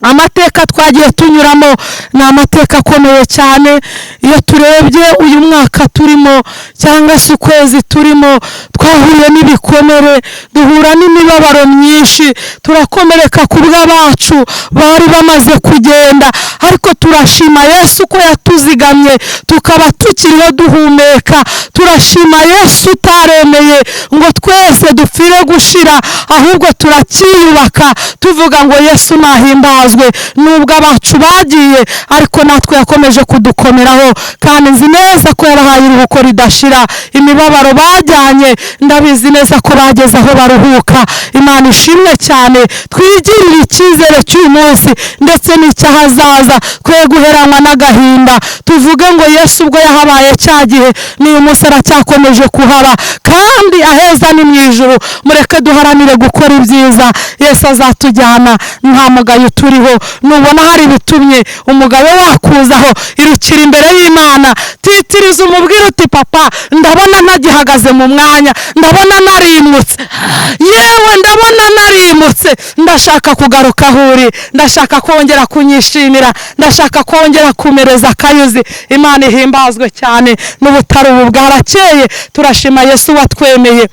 Speaker 1: Amateka twagiye tunyuramo ni amateka akomeye cyane. Iyo turebye uyu mwaka turimo cyangwa se ukwezi turimo, twahuye n'ibikomere, duhura n'imibabaro myinshi, turakomereka ku bw'abacu bari bamaze kugenda, ariko turashima Yesu ko yatuzigamye tukaba tukiriho duhumeka. Turashima Yesu utaremeye ngo twese dupfire gushira, ahubwo turakiyubaka tuvuga ngo Yesu nahimbazwe. Nubwo abacu bagiye, ariko natwe yakomeje kudukomeraho, kandi nzi neza ko yabahaye iruhuko ridashira. Imibabaro bajyanye ndabizi neza ko bageze aho baruhuka. Imana ishimwe cyane. Twigirire icyizere cy'uyu munsi ndetse n'icyahazaza, twe guheranwa n'agahinda. Tuvuge ngo Yesu ubwo yahabaye cya gihe, n'uyu munsi aracyakomeje kuhaba, kandi aheza ni mu ijuru. Mureke duharanire gukora ibyiza, Yesu azatujyana. Nta mugayo turiho. Nubona hari bitumye umugabo wakuzaho, irukira imbere y'Imana, titiriza umubwira uti papa, ndabona ntagihagaze mu mwanya, ndabona narimutse, yewe ndabona narimutse, ndashaka kugaruka ahuri, ndashaka kongera kunyishimira, ndashaka kongera kumereza akayuzi. Imana ihimbazwe cyane. N'ubutari ubu bwarakeye. Turashima Yesu watwemeye.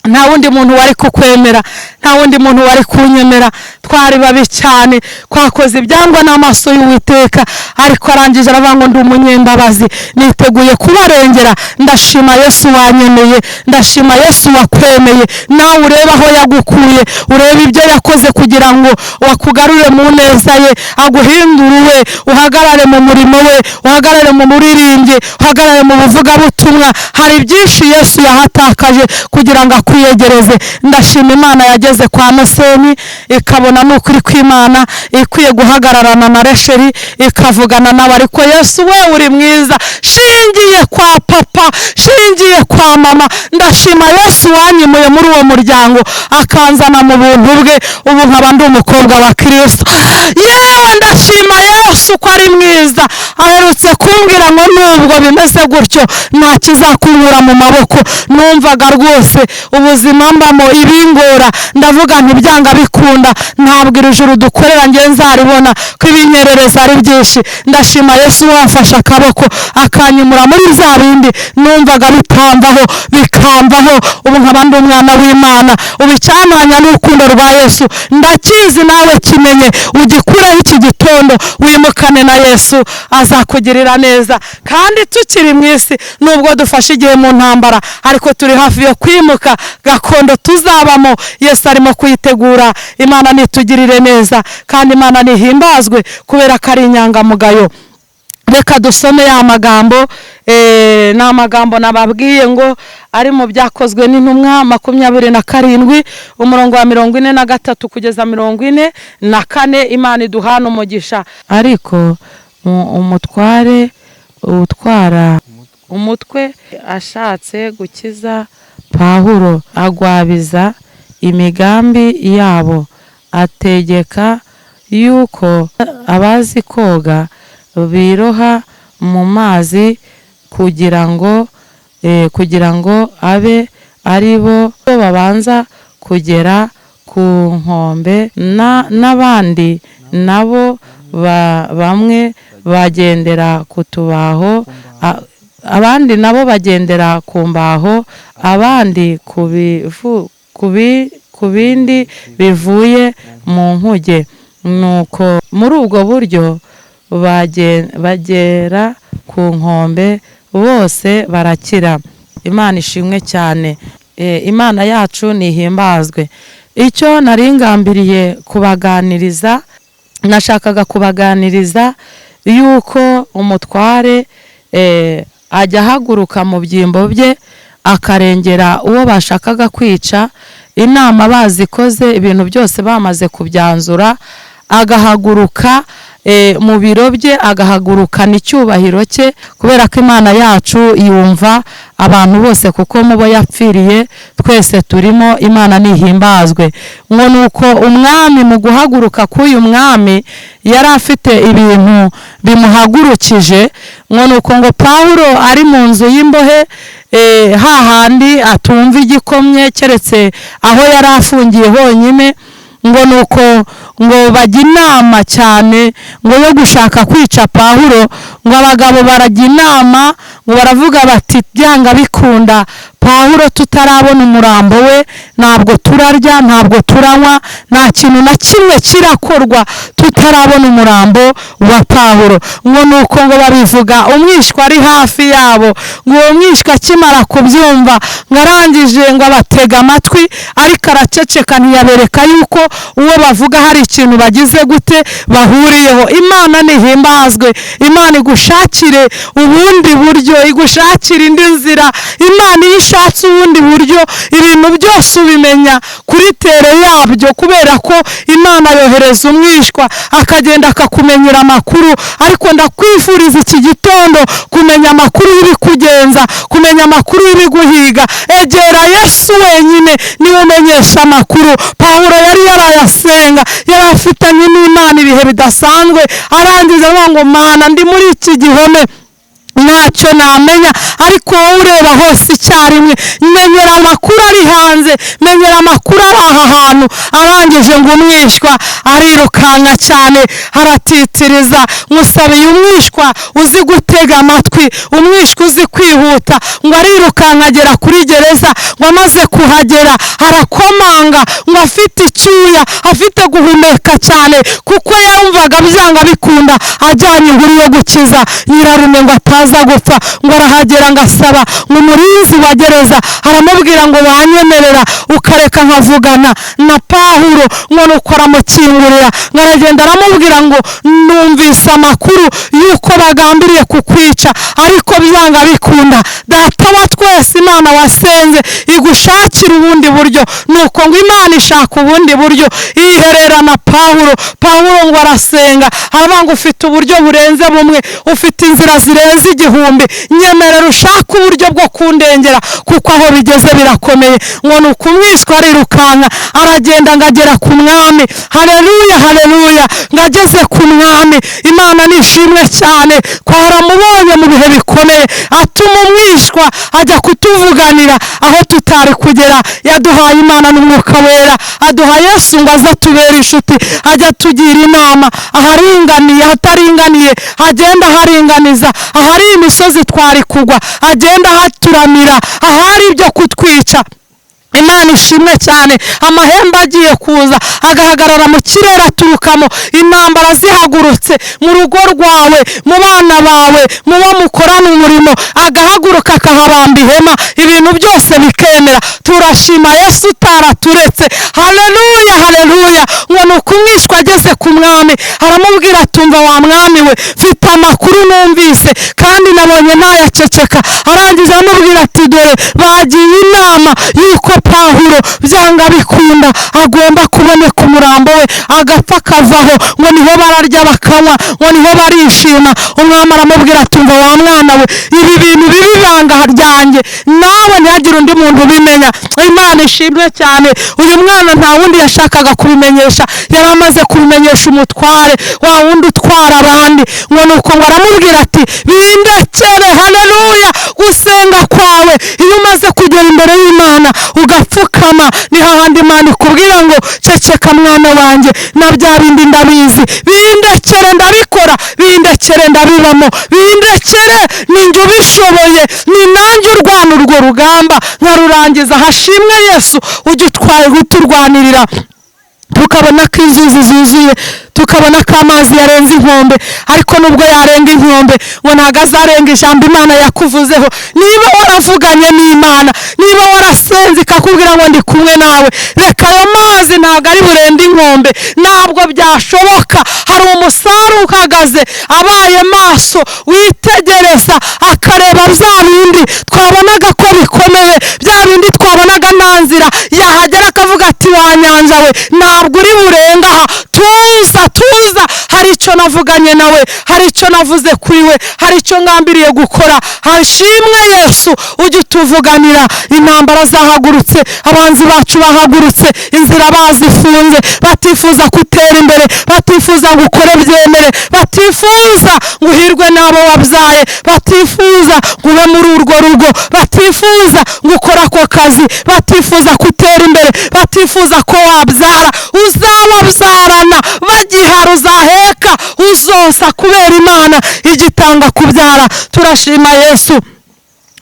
Speaker 1: Nta wundi muntu wari kukwemera, nta wundi muntu wari kunyemera. Twari babi cyane, twakoze ibyangwa n'amaso y'Uwiteka, ariko arangije aravuga ngo ndi umunyembabazi, niteguye kubarengera. Ndashima Yesu wanyemeye, ndashima Yesu wakwemeye. Nawe ureba aho yagukuye, ureba ibyo yakoze kugira ngo wakugarure mu neza ye, aguhindure we, uhagarare mu murimo we, uhagarare mu muririmbyi, uhagarare mu buvugabutumwa. Hari byinshi Yesu yahatakaje kugira ngo akwiyegereze. Ndashima Imana yageze kwa Museni, ikabona n'ukuri kw'Imana, ikwiye guhagararana na Resheri, ikavugana nawe. Ariko Yesu we uri mwiza, shingiye kwa papa, shingiye kwa mama. Ndashima Yesu wanyimuye muri uwo muryango, akanzana mu buntu bwe. Ubu nkaba ndi umukobwa wa Kristo. Yewe ndashima Yesu Yesu ko ari mwiza aherutse kumbwira ngo nubwo bimeze gutyo nta kizakunyura mu maboko. Numvaga rwose ubuzima mbamo ibingora, ndavuga nti byanga bikunda ntabwo iri juru dukorera nge nzaribona ko ibinyerereza ari byinshi. Ndashima Yesu wamfashe akaboko akanyumura muri bya bindi numvaga bitambaho bikambaho. Ubu nkaba ndi umwana w'Imana. Ubu icyamanya n'urukundo rwa Yesu ndakizi, nawe kimenye ugikureho iki gitondo wimukane na Yesu azakugirira neza. Kandi tukiri mu isi nubwo dufashe igihe mu ntambara ariko turi hafi yo kwimuka. Gakondo tuzabamo Yesu arimo kuyitegura. Imana nitugirire neza kandi Imana nihimbazwe kubera ko ari inyangamugayo. Reka dusome ya magambo, ni amagambo nababwiye ngo ari mu Byakozwe n'Intumwa 27 umurongo wa 43 kugeza 44. Imana iduhana umugisha. Ariko umutware utwara umutwe ashatse gukiza Pawulo agwabiza imigambi yabo, ategeka yuko abazi koga biroha mu mazi kugira ngo abe ari bo babanza kugera ku nkombe, n'abandi nabo bamwe bagendera ku tubaho, abandi nabo bagendera ku mbaho, abandi ku bindi bivuye mu nkuge. Nuko muri ubwo buryo bagera ku nkombe bose barakira. Imana ishimwe cyane. Imana yacu nihimbazwe. Icyo naringambiriye kubaganiriza, nashakaga kubaganiriza yuko umutware ajya ahaguruka mu byimbo bye akarengera uwo bashakaga kwica. Inama bazikoze, ibintu byose bamaze kubyanzura, agahaguruka mu biro bye, agahagurukana icyubahiro cye, kubera ko Imana yacu yumva abantu bose kuko mubo yapfiriye twese turimo. Imana nihimbazwe. Ngo nuko umwami mu guhaguruka k'uyu mwami yari afite ibintu bimuhagurukije. Ngo nuko ngo Pawulo ari mu nzu y'imbohe, hahandi atumva igikomye keretse aho yari afungiye honyine. Ngo nuko ngo bajya inama cyane ngo yo gushaka kwica Pawulo. Ngo abagabo barajya inama ngo baravuga bati byanga bikunda Pawulo tutarabona umurambo we ntabwo turarya, ntabwo turanywa, nta kintu na kimwe kirakorwa tutarabona umurambo wa Pawulo. Ngo nuko ngo babivuga umwishwa ari hafi yabo. Ngo uwo mwishwa akimara kubyumva ngo arangije ngo abatega amatwi, ariko araceceka ntiyabereka yuko uwo bavuga hari ikintu bagize gute bahuriyeho. Imana nihimbazwe. Imana igushakire ubundi buryo, igushakire indi nzira. Imana iyo ishatse ubundi buryo ibintu byose ubimenya kuri tere yabyo, kubera ko Imana yohereza umwishwa akagenda akakumenyera amakuru. Ariko ndakwifuriza iki gitondo kumenya amakuru y'ibikugenza, kumenya amakuru y'ibiguhiga. Egera Yesu wenyine niwe umenyesha amakuru. Pawulo yari yarayasenga, yari afitanye n'Imana ibihe bidasanzwe. Arangiza avuga ngo Mana ndi muri iki gihome ntacyo namenya, ariko wowe ureba hose icyarimwe. Menyera amakuru ari hanze, menyera amakuru ari aha hantu. Arangije ngo umwishwa arirukanka cyane aratitiriza. Musabiye umwishwa uzi gutega amatwi, umwishwa uzi kwihuta. Ngo arirukanka agera kuri gereza. Ngo amaze kuhagera arakomanga, ngo afite icyuya, afite guhumeka cyane, kuko yumvaga byanga bikunda ajyanye inkuru yo gukiza nyirarume ngo ataza gupfa. Ngo arahagera ngo asaba ngo umurinzi wa gereza aramubwira ngo wanyemerera ukareka nkavugana na Pawulo. Ngo nuko aramukingurira. Ngo aragenda aramubwira ngo numvise amakuru yuko bagambiriye kukwica, ariko byanga bikunda data wa twese Imana wasenze igushakira ubundi buryo. Nuko ngo Imana ishaka ubundi buryo iherera na Pawulo. Pawulo ngo ngo arasenga, haravuga ngo ufite uburyo burenze bumwe, ufite inzira zirenze 1000, nyemerera ushaka uburyo bwo kundengera kuko aho bigeze birakomeye. ngo nuko umwishwa arirukanka aragenda ngagera ku mwami. haleluya haleluya. ngageze ku mwami, Imana nishimwe cyane ko haramubonye mu bihe bikomeye, atuma umwishwa ajya kutuvuganira aho tutari kugera. yaduhaye Imana n'Umwuka Wera, aduha Yesu ngo aze tubere inshuti, ajya tugira inama aharinganiye ahataringaniye, agenda haringaniza ahari imisozi twari kugwa, agenda haturamira ahari ibyo kutwica. Imana ishimwe cyane. amahembe agiye kuza agahagarara mu kirere aturukamo, intambara zihagurutse mu rugo rwawe, mu bana bawe, mu bo mukorana umurimo, agahaguruka akahabamba ihema, ibintu byose bikemera. turashima Yesu utaraturetse. haleluya haleluya. ngo nuko umwishwa ageze ku mwami aramubwira atumva wa mwami we, mfite amakuru numvise kandi nabonye ntayaceceka. arangije amubwira ati dore bagiye inama yuko Pawulo byanga bikunda agomba kuboneka umurambo we agapfa akavaho, ngo niho bararya bakanywa, ngo niho barishima. umwami aramubwira atumva wa mwana we, ibi bintu bibi ibanga ryanjye, nawe ntihagire undi muntu ubimenya. Imana ishimwe cyane. uyu mwana nta wundi yashakaga kubimenyesha, yari amaze kubimenyesha umutware wa wundi utwara abandi. ngo nuko ngo aramubwira ati bindekere. haleluya. gusenga kwawe iyo umaze kugera imbere y'Imana ugapfukama, ni hahandi Imana ikubwira ngo ceceka mwana wanjye, na bya bindi ndabizi, bindekere ndabikora, bindekere ndabibamo, bindekere ninjye ubishoboye, ni nanjye urwana urwo rugamba nkarurangiza. hashimwe Yesu ujya utwaye guturwanirira, tukabona ko inzuzi zuzuye, tukabona ko amazi yarenze inkombe. ariko nubwo yarenga inkombe, ngo ntago azarenga ijambo Imana yakuvuzeho. niba waravuganye n'Imana, niba warasenze ikakubwira ngo ndi kumwe nawe, reka ayo mazi ntago ari burende inkombe, ntabwo byashoboka. hari umusare uhagaze abaye maso, witegereza akareba bya bindi twabonaga ko bikomeye, bya bindi twabonaga nta nzira yahagera, akavuga ati wa nyanja we, ntabwo uri burenga aha, tuza. hari icyo navuganye nawe, hari icyo navuze kuri we, hari icyo ngambiriye gukora. hashimwe Yesu ujye utuvuganira. intambara zahagurutse, abanzi bacu bahagurutse, inzira bazifunze, batifuza gutera imbere, batifuza ngo ukore byemere, batifuza ngo uhirwe n'abo wabyaye, batifuza ngo ube muri urwo rugo, batifuza ngo ukore ako kazi, batifuza gutera imbere, batifuza ko wabyara. uzababyarana bagihara, uzaheka, uzonsa, kubera Imana igitanga kubyara. turashima Yesu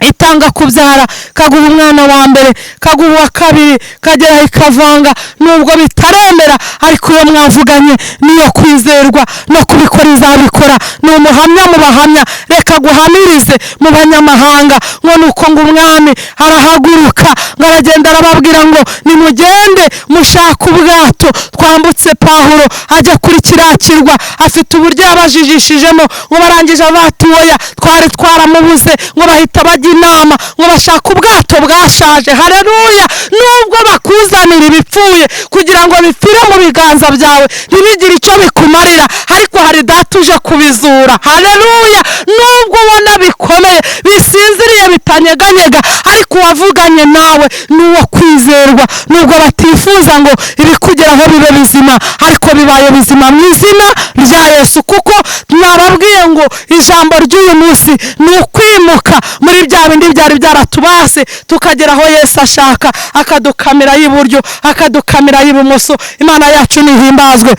Speaker 1: itanga kubyara, kaguha umwana wa mbere, kaguha uwa kabiri, kagera ikavanga. nubwo bitaremera, ariko iyo mwavuganye niyo kwizerwa, no kubikora izabikora. ni umuhamya mu bahamya, reka guhamirize mu banyamahanga. ngo nuko ngo umwami arahaguruka, ngo aragenda arababwira ngo nimugende mushaka ubwato twambutse. Pawulo ajya kuri kiriya kirwa, afite uburyo yabajijishijemo. ngo barangije bati oya, twari twaramubuze. ngo bahita bajya inama, ngo bashaka ubwato bwashaje. haleluya. nubwo bakuzanira ibipfuye kugira ngo bipfire mu biganza byawe, ntibigire icyo bikumarira, ariko hari data uje kubizura. haleluya. nubwo ubona bikomeye, bisinziriye, bitanyeganyega, ariko uwavuganye nawe ni uwo kwizerwa. nubwo batifuza ngo ibikugeraho bibe bizima, ariko bibaye bizima mu izina rya Yesu. kuko mwababwiye ngo ijambo ry'uyu munsi ni ukwimuka muri bya bindi byari byaratubase, tukagera aho Yesu ashaka, akadukamira y'iburyo, akadukamira y'ibumoso. Imana yacu nihimbazwe.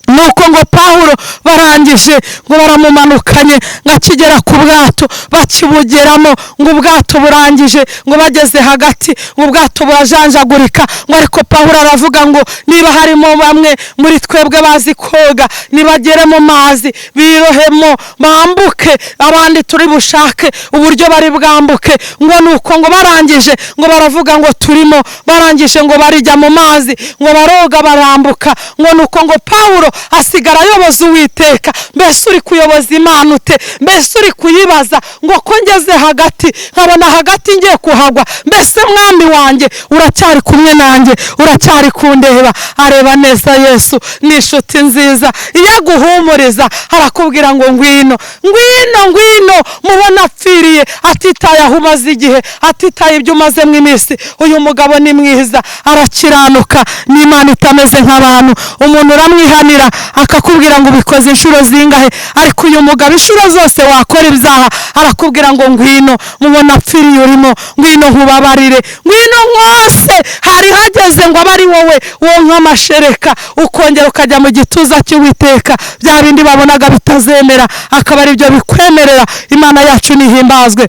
Speaker 1: nuko ngo Pawulo barangije ngo baramumanukanye, ngakigera ku bwato bakibugeramo, ngo ubwato burangije, ngo bageze hagati, ngo ubwato burajanjagurika. ngo ariko Pawulo aravuga ngo niba harimo bamwe muri twebwe bazi koga, nibagere mu mazi birohemo, bambuke, abandi turi bushake uburyo bari bwambuke. ngo nuko ngo barangije, ngo baravuga ngo turimo, barangije ngo barijya mu mazi, ngo baroga barambuka. ngo nuko ngo Pawulo asigara ayoboza Uwiteka. Mbese uri kuyoboza Imana ute? Mbese uri kuyibaza ngo ko ngeze hagati nkabona hagati ngiye kuhagwa, mbese mwami wanjye uracyari kumwe nanjye, uracyari kundeba? Areba neza Yesu, ni inshuti nziza. Iyo aguhumuriza arakubwira ngo ngwino ngwino ngwino. Mubona apfiriye atitaye aho umaze igihe, atitaye ibyo umazemo iminsi. Uyu mugabo ni mwiza, arakiranuka, ni Imana itameze nk'abantu. Umuntu uramwihanira akakubwira ngo ubikoze inshuro zingahe, ariko uyu mugabo inshuro zose wakora ibyaha arakubwira ngo ngwino. Mubona apfiriye urimo, ngwino nkubabarire, ngwino nkose. Hari hageze ngo abe ari wowe wonka amashereka, ukongera ukajya mu gituza cy'Uwiteka. Bya bindi babonaga bitazemera akaba ari byo bikwemerera. Imana yacu nihimbazwe.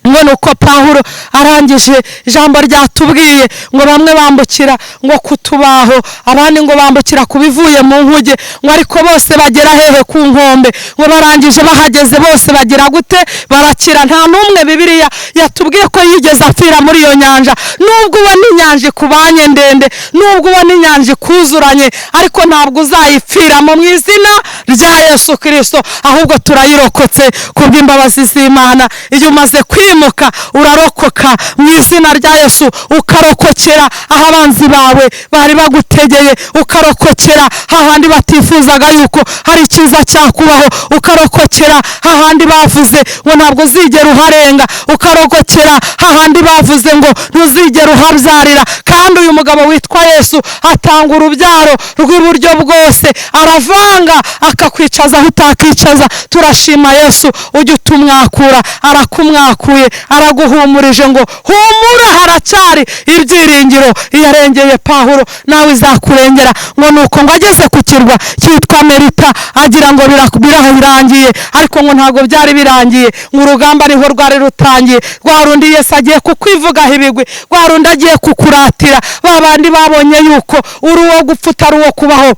Speaker 1: ngo nuko Pawulo arangije ijambo ryatubwiye ngo bamwe bambukira ngo kutubaho, abandi ngo bambukira kubivuye mu nkuge, ngo ariko bose bagera hehe? Ku nkombe. ngo barangije bahageze bose bagira gute? Barakira. nta n'umwe Bibiliya yatubwiye ko yigeze apfira muri iyo nyanja. Nubwo ubona inyanja ikubanye ndende, nubwo ubona inyanja ikuzuranye, ariko ntabwo uzayipfiramo mu izina rya Yesu Kristo, ahubwo turayirokotse kubw'imbabazi z'Imana. Iyo umaze kwimuka urarokoka mu izina rya Yesu, ukarokokera aho abanzi bawe bari bagutegeye, ukarokokera hahandi batifuzaga yuko hari icyiza cyakubaho, ukarokokera hahandi bavuze ngo ntabwo uzigera uharenga, ukarokokera hahandi bavuze ngo ntuzigera uhabyarira. Kandi uyu mugabo witwa Yesu atanga urubyaro rw'iburyo bwose, aravanga akakwicaza aho utakicaza. Turashima Yesu, ujye utumwakura, arakumwakuye, araguhumurije ngo humura, haracyari ibyiringiro. Yarengeye Pawulo, nawe izakurengera. ngo nuko ngo ageze ku kirwa cyitwa Merita agira ngo birarangiye, ariko ngo ntabwo byari birangiye. ngo urugamba niho rwari rutangiye, rwa rundi Yesu agiye kukwivugaho ibigwi, rwa rundi agiye kukuratira, ba bandi babonye yuko uri uwo gupfa utari uwo kubaho.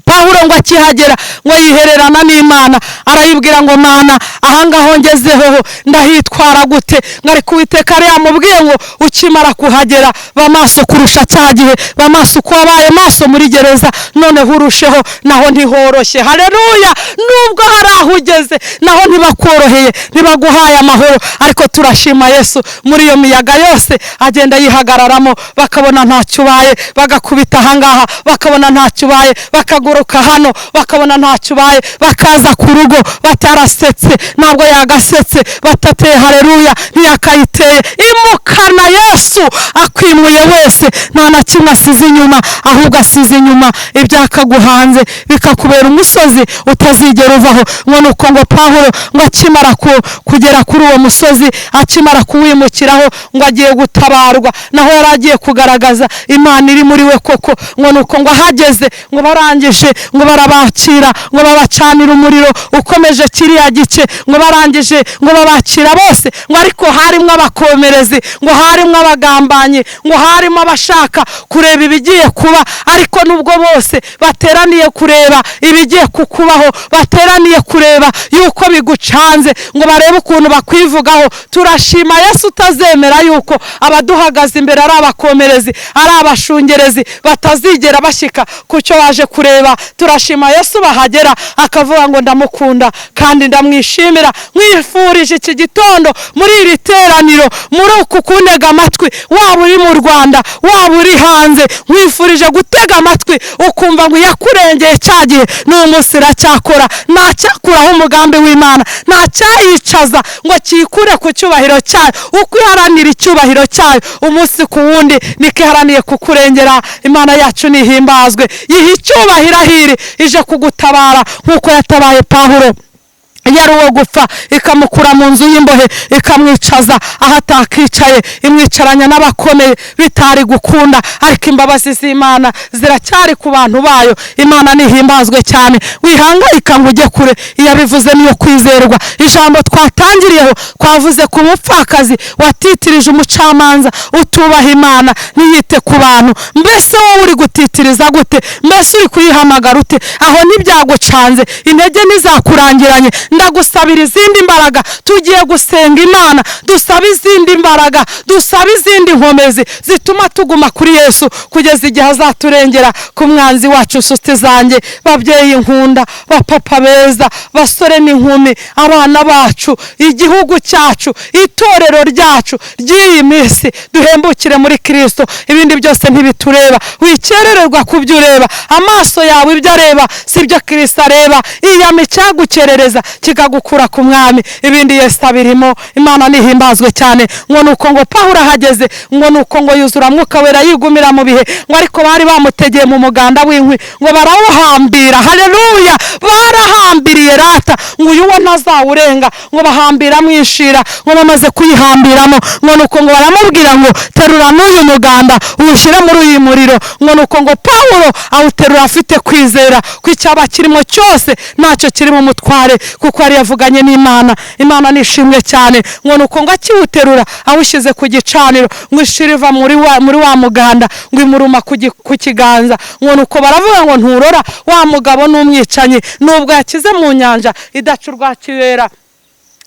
Speaker 1: Pawulo ngo akihagera ngo yihererana n'Imana, arayibwira ngo Mana, ahangaho ngezeho ndahitwara gute? Ariko Uwiteka yari yamubwiye ngo ukimara kuhagera ba maso kurusha cya gihe, ba maso uko wabaye maso muri gereza, noneho urusheho naho ntihoroshye. Haleluya! Nubwo hari aho ugeze naho ntibakoroheye, ntibaguhaye amahoro, ariko turashima Yesu. muri iyo miyaga yose agenda yihagararamo, bakabona ntacyo ubaye, bagakubita ahangaha bakabona ntacyo ubaye, bakaguruka hano bakabona ntacyo ubaye, bakaza ku rugo batarasetse, ntabwo yagasetse, batateye haleluya ntiyakayiteye. Imukana Yesu akwimuye wese, nta na kimwe asize inyuma, ahubwo asize inyuma ibyakaguhanze bikakubera umusozi utazigera uvaho. ngo nuko ngo Pawulo ngo akimara kugera kuri uwo musozi, akimara kuwimukiraho, ngo agiye gutabarwa, naho yari agiye kugaragaza Imana iri muri we koko. ngo nuko ngo ahageze, ngo barangije ngo barabakira, ngo babacanira umuriro ukomeje kiriya gice, ngo barangije ngo babakira bose. ngo ariko harimo abakomerezi, ngo harimo abagambanyi, ngo harimo abashaka kureba ibigiye kuba, ariko nubwo bose bateraniye kureba ibigiye kukubaho, bateraniye kureba yuko bigucanze, ngo barebe ukuntu bakwivugaho. turashima Yesu utazemera yuko abaduhagaze imbere ari abakomerezi, ari abashungerezi, batazigera bashyika ku cyo waje kureba. turashima Yesu bahagera akavuga ngo ndamukunda kandi ndamwishimira. mwifurije iki gitondo muri iri teraniro, muri uku kuntega amatwi, waba uri mu Rwanda waba uri hanze, mwifurije gutega amatwi ukumva ngo yakurengeye cya gihe n'uyu munsi iracyakora. ntacyakuraho umugambi w'Imana, ntacyayicaza ngo kikure ku cyubahiro cyayo. uko iharanira icyubahiro cyayo umunsi ku wundi, niko iharaniye kukurengera. Imana yacu nihimbazwe, yiha icyubahiro ahiri, ije kugutabara nk'uko yatabaye Pawulo. yari uwo gupfa ikamukura mu nzu y'imbohe, ikamwicaza aho atakicaye, imwicaranya n'abakomeye bitari gukunda. ariko imbabazi z'Imana ziracyari ku bantu bayo. Imana nihimbazwe cyane. wihangayika ngo ujye kure, iyo abivuze niyo kwizerwa. ijambo twatangiriyeho twavuze ku mupfakazi watitirije umucamanza, utubaha Imana ntiyite ku bantu. mbese wowe uri gutitiriza gute? mbese uri kuyihamagara ute? aho ntibyagucanze, intege ntizakurangiranye, ndagusabira izindi mbaraga. Tugiye gusenga Imana, dusaba izindi mbaraga, dusaba izindi nkomezi zituma tuguma kuri Yesu kugeza igihe azaturengera ku mwanzi wacu. Nshuti zanjye, babyeyi nkunda, bapapa beza, basore n'inkumi, abana bacu, igihugu cyacu, itorero ryacu ry'iyi minsi, duhembukire muri Kristo. Ibindi byose ntibitureba, wikerererwa kubyo ureba. Amaso yawe ibyo areba si byo Kristo areba. Iyama icyagukerereza kikagukura ku mwami. Ibindi Yesu abirimo. Imana nihimbazwe cyane. Ngo nuko ngo Pawulo ahageze, ngo nuko ngo yuzura Mwuka Wera yigumira mu bihe, ngo ariko bari bamutegeye mu muganda w'inkwi, ngo barawuhambira. Haleluya! Barahambiriye rata, ngo uyu wo ntazawurenga, ngo bahambira mwishira. Ngo bamaze kuyihambiramo, ngo nuko ngo baramubwira ngo terura n'uyu muganda uwushyire muri uyu muriro. Ngo nuko ngo Pawulo awuterura afite kwizera ko icyaba kirimo cyose ntacyo kiri mu mutware, kuko yari yavuganye n'Imana. Imana nishimwe cyane. Ngo nuko ngo akiwuterura awushyize ku gicaniro, ngo ishiriva muri wa muganda, ngo imuruma ku kiganza. Ngo nuko baravuga ngo nturora wa mugabo n'umwicanyi, nubwo yakize mu nyanja idaca urwa kibera,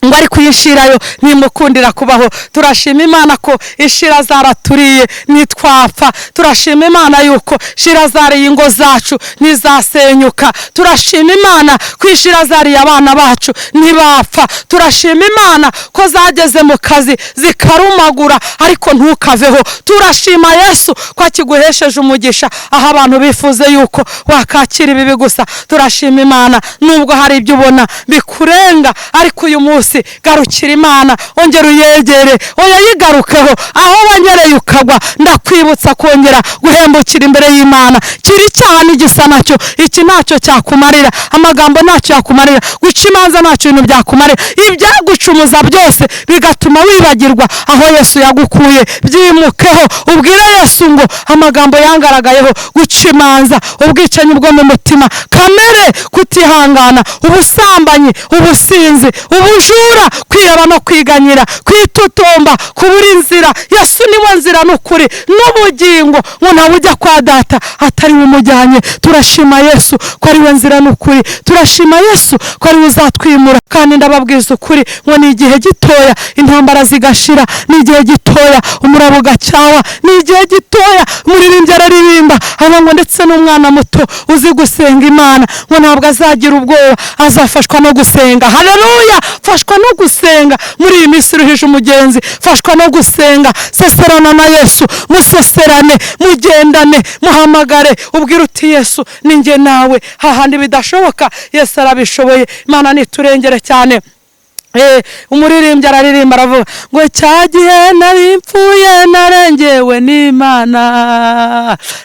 Speaker 1: ngo ari kuyishirayo nimukundira kubaho. Turashima Imana ko ishira zaraturiye nitwapfa. Turashima Imana yuko shira zariye ingo zacu ntizasenyuka. Turashima Imana ko ishira zariye abana bacu ntibapfa. Turashima Imana ko zageze mu kazi zikarumagura ariko ntukaveho. Turashima Yesu ko akiguhesheje umugisha aho abantu bifuze yuko wakakira ibibi gusa. Turashima Imana nubwo hari ibyo ubona bikurenga, ariko uyu munsi garukira Imana, ongera uyegere, oya yigarukeho. Aho wanyereye ukagwa, ndakwibutsa kongera guhembukira imbere y'Imana. Kiri icyaha n'igisa nacyo, iki ntacyo cyakumarira. Amagambo ntacyo yakumarira, guca imanza ntacyo ibintu byakumarira. Ibyagucumuza byose bigatuma wibagirwa aho Yesu yagukuye, byimukeho. Ubwire Yesu ngo amagambo yangaragayeho, guca imanza, ubwicanyi bwo mu mutima, kamere, kutihangana, ubusambanyi, ubusinzi, ubujura, kwiraba no kwiganyira, kwitutumba, kubura inzira. Yesu niwe nzira n'ukuri n'ubugingo, ngo ntawe ujya kwa Data atari we umujyanye. Turashima Yesu ko ari we nzira n'ukuri. Turashima Yesu ko ari we uzatwimura. Kandi ndababwiza ukuri ngo ni igihe gitoya intambara zigashira, ni igihe gitoya umurabo ugacyawa, ni igihe gitoya. Umuririmbyi araririmba aba ngo ndetse n'umwana muto uzi gusenga Imana ngo ntabwo azagira ubwoba, azafashwa no gusenga. Haleluya! Fashwa no gusenga muri iyi minsi iruhije umugenzi. Fashwa no gusenga. Seserana na Yesu, museserane, mugendane, muhamagare, ubwira uti Yesu ni njye nawe. Hahandi bidashoboka Yesu arabishoboye. Imana niturengere cyane. Umuririmbyi araririmba aravuga ngo cyagihe nari mpfuye narengewe n'Imana.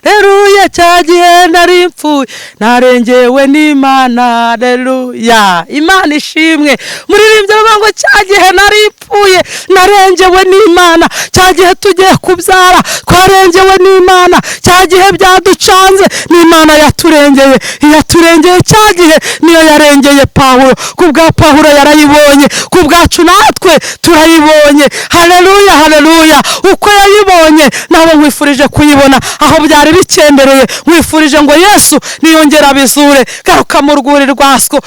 Speaker 1: Haleluya! Cyagihe nari mpfuye narengewe n'Imana. Haleluya! Imana ishimwe. Umuririmbyi aravuga ngo cyagihe nari mpfuye narengewe n'Imana. Cyagihe tugiye kubyara twarengewe n'Imana. Cyagihe byaducanze n'Imana yaturengeye. Yaturengeye cyagihe niyo yarengeye Pawulo. Kubwa Pawulo yarayibonye, kubwacu natwe turayibonye. Haleluya! Haleluya! Uko yayibonye nawe nkwifurije kuyibona. Aho byari bikendereye nkwifurije ngo Yesu niyongera bizure. Garuka mu rwuri rwaswo,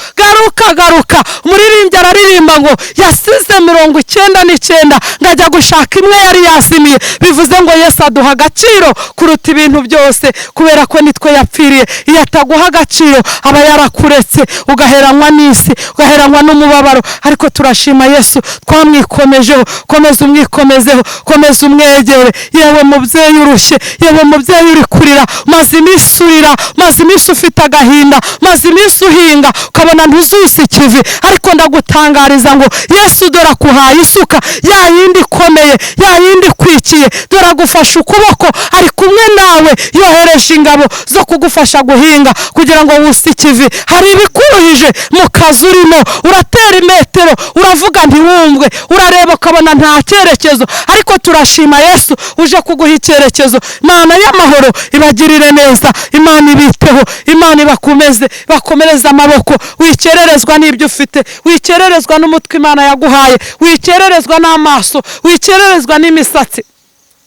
Speaker 1: garuka. Umuririmbyi araririmba ngo yasize 99 ngajya gushaka imwe yari yasimiye. Bivuze ngo Yesu aduha agaciro kuruta ibintu byose, kubera ko nitwe yapfiriye. Iyo ataguha agaciro aba yarakuretse, ugaheranwa n'isi, ugaheranwa n'umubabaro. Ariko turashima Yesu twamwikomejeho. Komeza umwikomezeho, komeza umwegere. Yewe mubyeyi urushye, yewe mubyeyi uri kurira, maze iminsi urira, maze iminsi ufite agahinda, maze iminsi uhinga ukabona ntuzusa ikivi, ariko ndagutangariza ngo Yesu dore akuhaye isuka, ya yindi ikomeye, ya yindi ikwikiye. Dore agufashe ukuboko, ari kumwe nawe, yohereje ingabo zo kugufasha guhinga kugira ngo wuse ikivi. Hari ibikuruhije mu kazi urimo, uratera imetero, uravuga ntiwumvwe, urareba ukabona nta cyerekezo, ariko turashima Yesu uje kuguha icyerekezo. Imana y'amahoro ibagirire neza, Imana ibiteho, Imana ibakomeze, bakomereza amaboko. Wikererezwa n'ibyo ufite, wikererezwa n'umutwe Imana yaguhaye, wikererezwa n'amaso, wikererezwa n'imisatsi.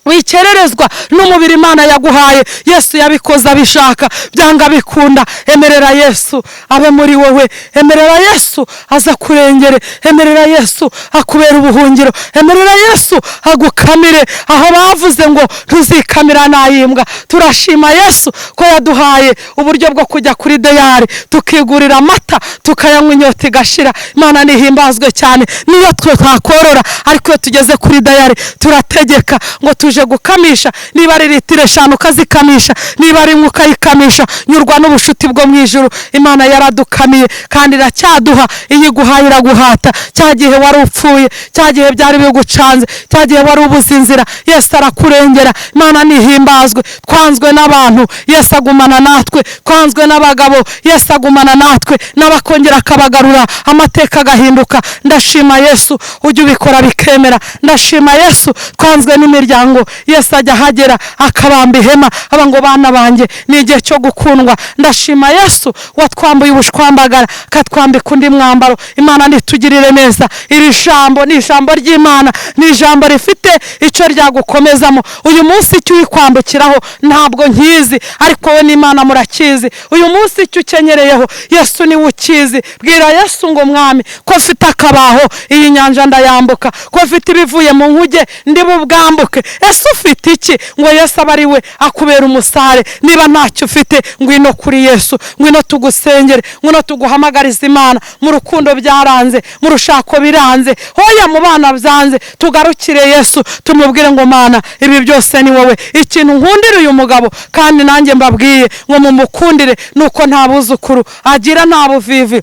Speaker 1: wikererezwa n'umubiri Imana yaguhaye. Yesu yabikoze abishaka, byanga bikunda. Emerera Yesu abe muri wowe, emerera Yesu aza kurengere, emerera Yesu akubera ubuhungiro, emerera Yesu agukamire aho bavuze ngo ntuzikamira nayimbwa. Turashima Yesu ko yaduhaye uburyo bwo kujya kuri dayari tukigurira amata tukayanywa inyota igashira. Imana nihimbazwe cyane. Niyo twakorora ariko iyo tugeze kuri dayari turategeka ngo tuje gukamisha. Niba ari litiro 5 ukazikamisha, niba ari ukayikamisha. Nyurwa n'ubushuti bwo mu ijuru. Imana yaradukamiye kandi iracyaduha. Iyiguhaye iraguhata. Cya gihe wari upfuye, cya gihe byari bigucanze, cya gihe wari ubuzinzira, Yesu arakurengera. Imana nihimbazwe. Twanzwe n'abantu, Yesu agumana natwe. Twanzwe n'abagabo, Yesu agumana natwe. N'abakongera akabagarura, amateka agahinduka. Ndashima Yesu ujye ubikora bikemera. Ndashima Yesu twanzwe n'imiryango, Yesu ajya hagera akabamba ihema aba ngo bana banjye ni igihe cyo gukundwa. Ndashima Yesu watwambuye ubushwambagara katwambika undi mwambaro. Imana nitugirire neza. Iri jambo ni ijambo ry'Imana, ni ijambo rifite icyo ryagukomezamo. Uyu munsi icyo uyikwambukiraho ntabwo nkizi, ariko we n'Imana murakizi. Uyu munsi icyo ukenyereyeho Yesu niwe ukizi. Bwira Yesu ngo mwami ko mfite akabaho iyi nyanja ndayambuka, ko mfite ibivuye mu nkuge ndi bubwambuke. Ese ufite iki ngo Yesu aba ari we akubera umusare? Niba ntacyo ufite ngwino kuri Yesu, ngwino tugusengere, ngwino tuguhamagariza Imana. Mu rukundo byaranze, mu rushako biranze, hoya mu bana byanze, tugarukire Yesu tumubwire ngo Mana ibi byose ni wowe. Ikintu nkundira uyu mugabo kandi nanjye mbabwiye ngo mumukundire nuko nta buzukuru agira, nta buvivi,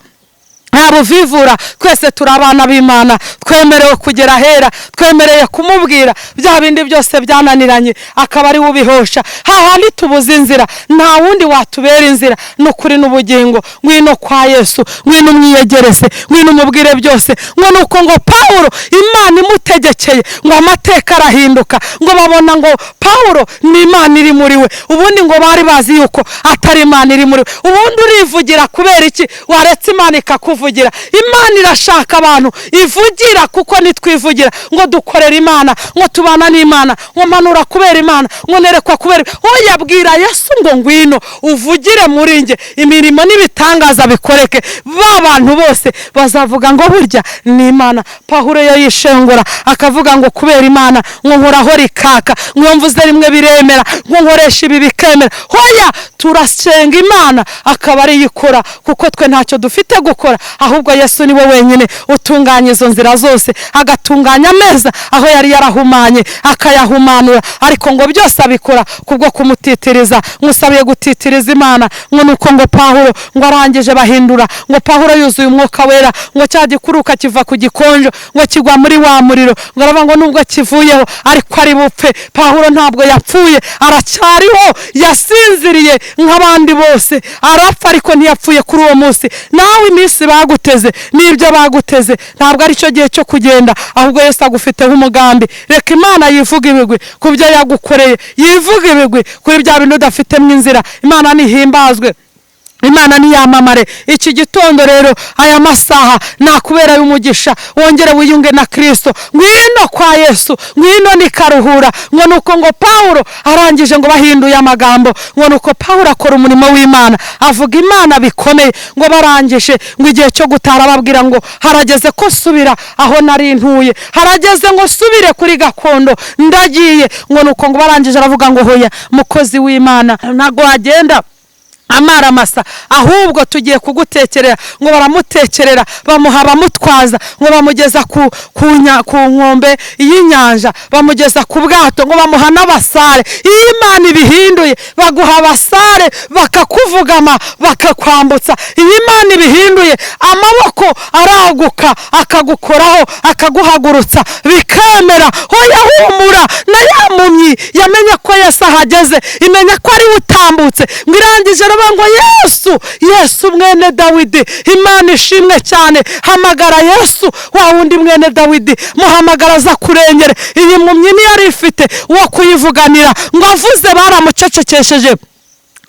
Speaker 1: nta buvivura. Twese turi abana b'Imana, twemerewe kugera hera, twemereye kumubwira bya bindi byose byananiranye akaba ari ubihosha. Hahandi tubuze inzira nta wundi watubera inzira n'ukuri n'ubugingo. Ngwino kwa Yesu, ngwino umwiyegereze, ngwino umubwire byose. Ngo nuko ngo Pawulo Imana imutegekeye ngo amateka arahinduka, ngo babona ngo Pawulo ni Imana iri muri we. Ubundi ngo bari bazi yuko atari Imana iri muri we. Ubundi urivugira kubera iki? Waretse Imana ikakuvugira. Imana irashaka abantu ivugira, kuko nitwivugira ngo dukorera Imana, ngo tubana n'Imana, ngo manura kubera Imana, ngo nerekwa kubera. Oya, bwira Yesu ngo ngwino uvugire muri nge, imirimo n'ibitangaza bikoreke. Ba bantu bose bazavuga ngo burya ni Imana. Pawulo yishengura akavuga ngo kubera Imana ngo nkoraho rikaka, ngo mvuze rimwe biremera, ngo nkoresha ibi bikemera. Hoya, turasenga Imana akaba ari yikora, kuko twe ntacyo dufite gukora, ahubwo Yesu niwe wenyine utunganya izo nzira zose, agatunganya ameza aho yari yarahumanye akayahumanura. Ariko ngo byose abikora kubwo kumutitiriza. Musabiye gutitiriza Imana. Ngo nuko ngo Pawulo ngo arangije bahindura, ngo Pawulo yuzuye umwuka wera, ngo cya gikuruka kiva ku gikonjo ngo kigwa muri wa muriro. Ngo aravuga ngo nubwo kivuyeho ariko ari bupfe. Pawulo ntabwo yapfuye, aracyariho, yasinziriye nk'abandi bose. Arapfa ariko ntiyapfuye kuri uwo munsi. Nawe iminsi baguteze n'ibyo baguteze ntabwo ari cyo gihe cyo kugenda, ahubwo Yesu agufiteho umugambi. Reka Imana yivuga ibigwi ku byo yagukoreye, yivuga ibigwi kuri bya bintu udafitemo inzira. Imana nihimbazwe, Imana niyamamare. Iki gitondo rero aya masaha nakubera y'umugisha, wongere wiyunge na Kristo. Ngwino kwa Yesu, ngwino nikaruhura. Ngo nuko ngo Pawulo arangije ngo bahinduye amagambo, ngo nuko Pawulo akora umurimo w'Imana, avuga Imana bikomeye. Ngo barangije ngo igihe cyo gutara babwira ngo harageze ko subira aho nari ntuye, harageze ngo subire kuri gakondo ndagiye. Ngo nuko ngo barangije aravuga ngo hoya mukozi w'Imana ntago agenda amara masa, ahubwo tugiye kugutekerera. Ngo baramutekerera, bamuha bamutwaza, ngo bamugeza ku nkombe y'inyanja, bamugeza ku bwato, ngo bamuha n'abasare. Iyo Imana ibihinduye baguha abasare bakakuvugama bakakwambutsa. Iyo Imana ibihinduye amaboko araguka akagukoraho akaguhagurutsa bikemera. Hoya humura, na yamumyi yamenye ko Yesu ahageze, imenya ko ari utambutse. Ngirangije ngo Yesu mwene Dawidi. Imana ishimwe cyane. Hamagara Yesu wa wundi mwene Dawidi, muhamagara aza kurengere. Iyi mpumyi niyo yari ifite wo kuyivuganira, ngo avuze baramucecekesheje.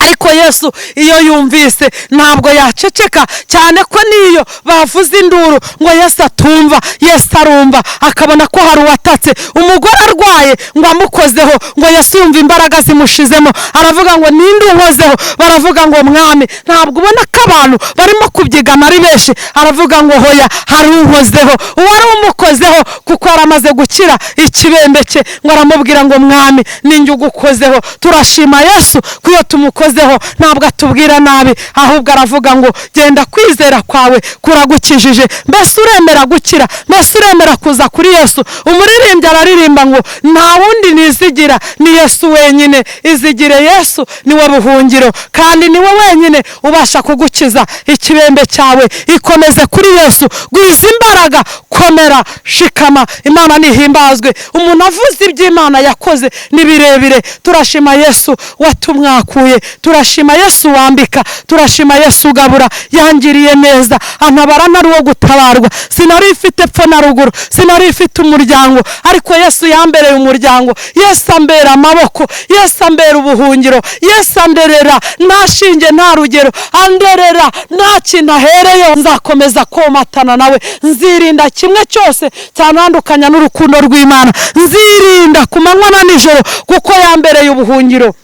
Speaker 1: ariko Yesu iyo yumvise ntabwo yaceceka, cyane ko niyo bavuze induru ngo Yesu atumva, Yesu arumva, akabona ko hari uwatatse umugore arwaye ngo amukozeho, ngo Yesu yumva imbaraga zimushizemo, aravuga ngo ninde unkozeho, baravuga ngo mwami. Ntabwo ubona ko abantu barimo kubyigana ari benshi, aravuga ngo hoya hari unkozeho, uwari umukozeho kuko yaramaze gukira ikibembe cye, ngo aramubwira ngo mwami ninjye ugukozeho. Turashima Yesu ko iyo tumukozeho ntabwo atubwira nabi, ahubwo aravuga ngo genda kwizera kwawe kuragukijije. Mbese uremera gukira? Mbese uremera kuza kuri Yesu? Umuririmbyi araririmba ngo nta wundi nizigira ni Yesu wenyine. Izigire Yesu, niwe buhungiro kandi niwe wenyine ubasha kugukiza ikibembe cyawe. Ikomeze kuri Yesu, gwiza imbaraga, komera, shikama. Imana nihimbazwe. Umuntu avuze iby'Imana yakoze ni birebire. Turashima Yesu watumwakuye, turashima Yesu wambika, turashima Yesu ugabura, yangiriye neza, antabara ntari uwo gutabarwa. Sinari ifite epfo na ruguru, sinari ifite umuryango, ariko Yesu yambereye umuryango. Yesu ambera amaboko, Yesu ambera ubuhungiro, Yesu anderera nta shinge nta rugero, anderera nta kintu ahereyeho. Nzakomeza komatana nawe, nzirinda kimwe cyose cyantandukanya n'urukundo rw'Imana, nzirinda ku manywa na nijoro kuko yambereye ubuhungiro.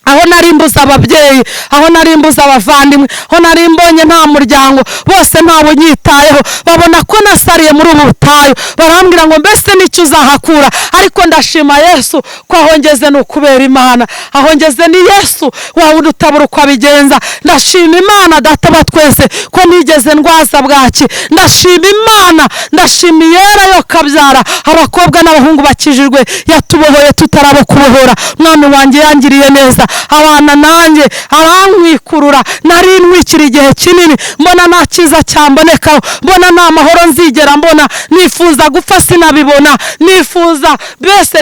Speaker 1: Aho nari mbuza ababyeyi, aho nari mbuza abavandimwe, aho nari mbonye nta muryango, bose ntawe nyitayeho, babona ko nasariye muri ubu butayu, barambwira ngo mbese n'icyo uzahakura. Ariko ndashima Yesu ko aho ngeze ni ukubera Imana, aho ngeze ni Yesu wawe utabura uko abigenza. Ndashima Imana Data wa twese ko nigeze ndwaza bwaki, ndashima Imana, ndashima Iyera yo kabyara abakobwa n'abahungu bakijijwe, yatubohoye tutarabo kubohora. Mwana wanjye yangiriye neza, abana nanjye arankwikurura. Nari ntwikira igihe kinini, mbona nta cyiza cyambonekaho, mbona nta mahoro nzigera mbona, nifuza gupfa sinabibona,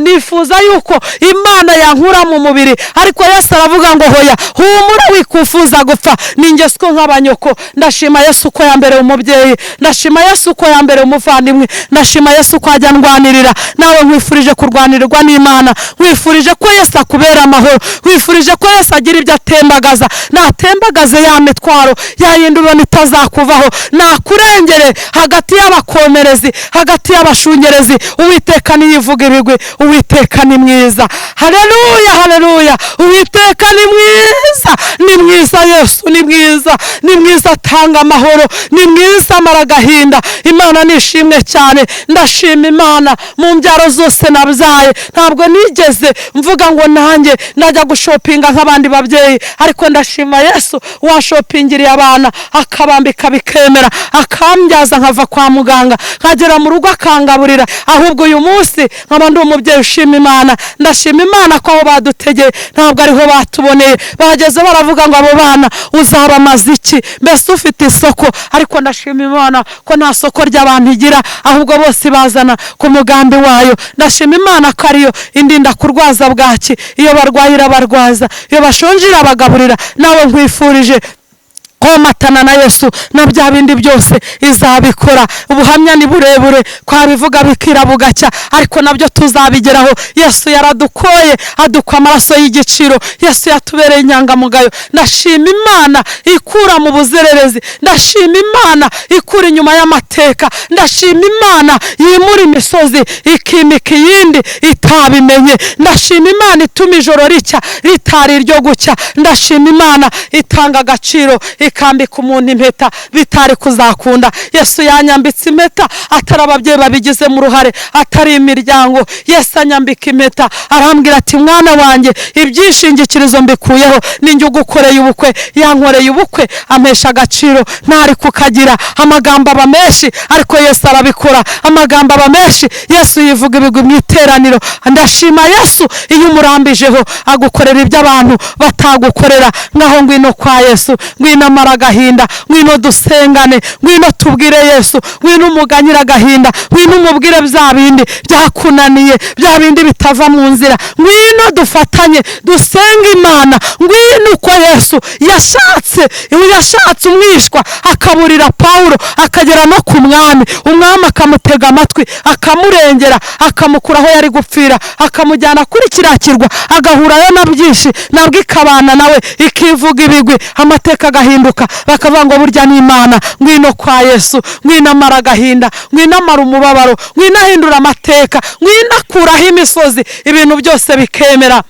Speaker 1: nifuza yuko Imana yankura mu mubiri. Ariko Yesu aravuga ngo hoya humura wikufuza gupfa, ninjye siko nk'abanyoko. Ndashima Yesu ko yambereye umubyeyi, ndashima Yesu ko yambereye umuvandimwe, ndashima Yesu ko ajya ndwanirira. Nawe nkwifurije kurwanirirwa n'Imana, nkwifurije ko Yesu akubera amahoro, nkwifurije ko Yesu agira ibyo atembagaza, natembagaze ya mitwaro yayindi ubona itazakuvaho, nakurengere hagati y'abakomerezi, hagati y'abashungerezi. Uwiteka niyivuga ibigwi, Uwiteka ni mwiza. Haleluya, haleluya. Uwiteka ni mwiza, ni mwiza. Yesu ni mwiza, ni mwiza, atanga amahoro, ni mwiza, amara agahinda. Imana nishimwe cyane. Ndashima Imana mu mbyaro zose nabyaye, ntabwo nigeze mvuga ngo nanjye najya gushopinga nk'abandi babyeyi, ariko ndashima Yesu washopingiriye abana akabambika bikemera, akambyaza nkava kwa muganga nkagera mu rugo akangaburira. Ahubwo uyu munsi nkaba ndi umubyeyi ushima Imana. Ndashima Imana ko aho badutegeye ntabwo ariho batuboneye, bageze baravuga ngo abo bana uzabamaze iki, mbese ufite isoko. Ariko ndashima Imana ko nta soko ry'abantu igira, ahubwo bose bazana ku mugambi wayo. Ndashima Imana ko ariyo indinda kurwaza bwaki, iyo barwaye irabarwaza, iyo bashonje irabagaburira. Nawe nkwifurije komatana na Yesu na bya bindi byose izabikora. Ubuhamya ni burebure, kwabivuga bikira bugacya, ariko nabyo tuzabigeraho. Yesu yaradukoye, adukwa amaraso y'igiciro. Yesu yatubereye inyangamugayo. Ndashima Imana ikura mu buzererezi, ndashima Imana ikura inyuma y'amateka, ndashima Imana yimura imisozi ikimika iyindi itabimenye, ndashima Imana ituma ijoro ricya ritari iryo gucya, ndashima Imana itanga agaciro, ikambika umuntu impeta bitari kuzakunda. Yesu yanyambitse impeta atari ababyeyi babigize mu ruhare, atari imiryango. Yesu anyambika impeta, arambwira ati mwana wanjye ibyishingikirizo mbikuyeho, ninjye ugukoreye ubukwe. Yankoreye ubukwe, amesha agaciro, ntari kukagira. Amagambo aba menshi, ariko Yesu arabikora. Amagambo aba menshi, Yesu yivuga ibigwi mu iteraniro. Ndashima Yesu iyo umurambijeho agukorera ibyo abantu batagukorera. Ngaho ngwino kwa Yesu, ngwino amara agahinda, ngwino dusengane, ngwino tubwire Yesu, ngwino umuganyira agahinda, ngwino umubwire bya bindi byakunaniye, bya bindi bitava mu nzira, ngwino dufatanye dusenga Imana, ngwino uko Yesu yashatse umwishwa akaburira Pawulo akagera no ku mwami, umwami akamutega amatwi akamurengera akamukura aho yari gupfira akamujyana kuri kiriya kirwa agahurayo na byinshi, nabwo ikabana nawe ikivuga ibigwi, amateka agahinduka, bakavuga ngo burya ni Imana. Ngwino kwa Yesu, ngwino amara agahinda, ngwino amara umubabaro, ngwino ahindura amateka, ngwino akuraho imisozi, ibintu byose bikemera.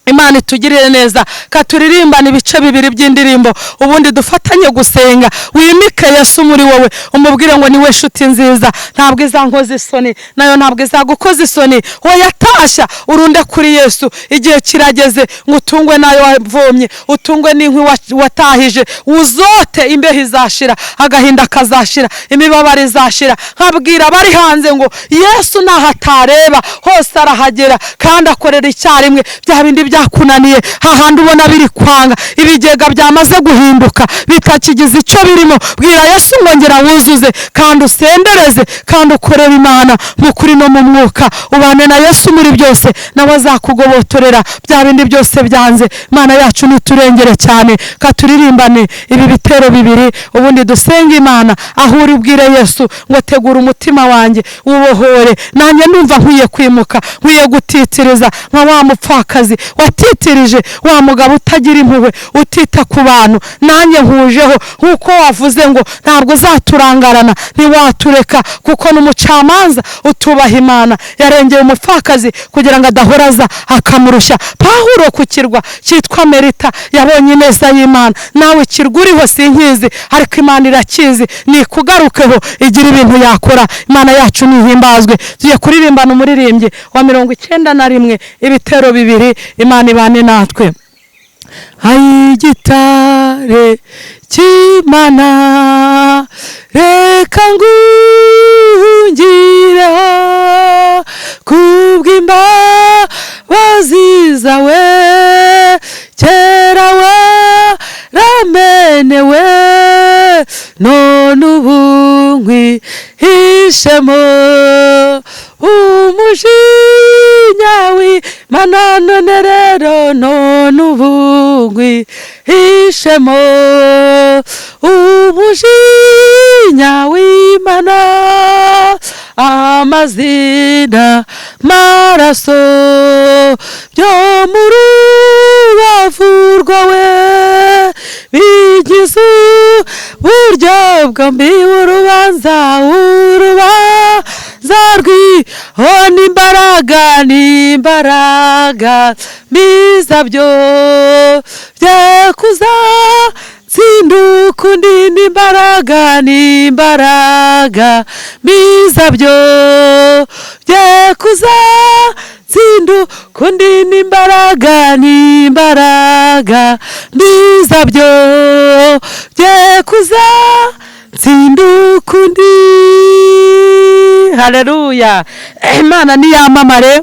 Speaker 1: Imana itugirire neza. Katuririmbana ibice bibiri by'indirimbo, ubundi dufatanye gusenga. Wimike Yesu muri wowe, umubwire ngo niwe nshuti nziza, ntabwo izankoza isoni, nayo ntabwo izagukoza isoni. Wowe yatashya urunde kuri Yesu, igihe kirageze ngo utungwe nayo wavomye, utungwe n'inkwi watahije, uzote, imbeho izashira, agahinda kazashira, imibabaro izashira. Nkabwira abari hanze ngo Yesu naho atareba hose arahagera, kandi akorera icyarimwe bya bindi byakunaniye, hahandi ubona biri kwanga, ibigega byamaze guhinduka bitakigize icyo birimo. Bwira Yesu ngongera wuzuze, kandi usendereze, kandi ukorera Imana mu kuri no mu mwuka, ubane na Yesu muri byose, nawe azakugobotorera bya bindi byose byanze. Imana yacu niturengere cyane. Katuririmbane ibi bitero bibiri, ubundi dusenga Imana. Aho uri bwire Yesu ngo tegura umutima wanjye ubohore, nanjye numva nkwiye kwimuka, nkwiye gutitiriza nka wa mupfakazi watitirije, wa mugabo utagira impuhwe, utita ku bantu. Nanjye nkujeho nkuko wavuze ngo ntabwo uzaturangarana, ntiwatureka, kuko n'umucamanza utubaha Imana yarengeye umupfakazi kugira ngo adahoraza akamurushya. Pawulo ku kirwa cyitwa Merita yabonye ineza y'Imana. Nawe ikirwa uriho sinkizi, ariko Imana irakizi, nikugarukeho igira ibintu yakora. Imana yacu nihimbazwe. Tugiye kuririmbana umuririmbyi wa 91 ibitero bibiri. Imana ibane natwe. Hai gitare cy'Imana, reka ngungire kubw'imbabazi zawe, kera waramenewe, none ubu nkwihishemo umujinya w'Imana, none rero none ubu nkwihishemo umujinya w'Imana. Amazina maraso byo mu rubavu rwawe bigize uburyo bwombi, urubanza rwiho n'imbaraga biza byo byekuza sinduka undi, n'imbaraga biza byo byekuza sinduka undi, n'imbaraga biza byo byekuza sinduka undi. Haleluya. Imana niyamamare.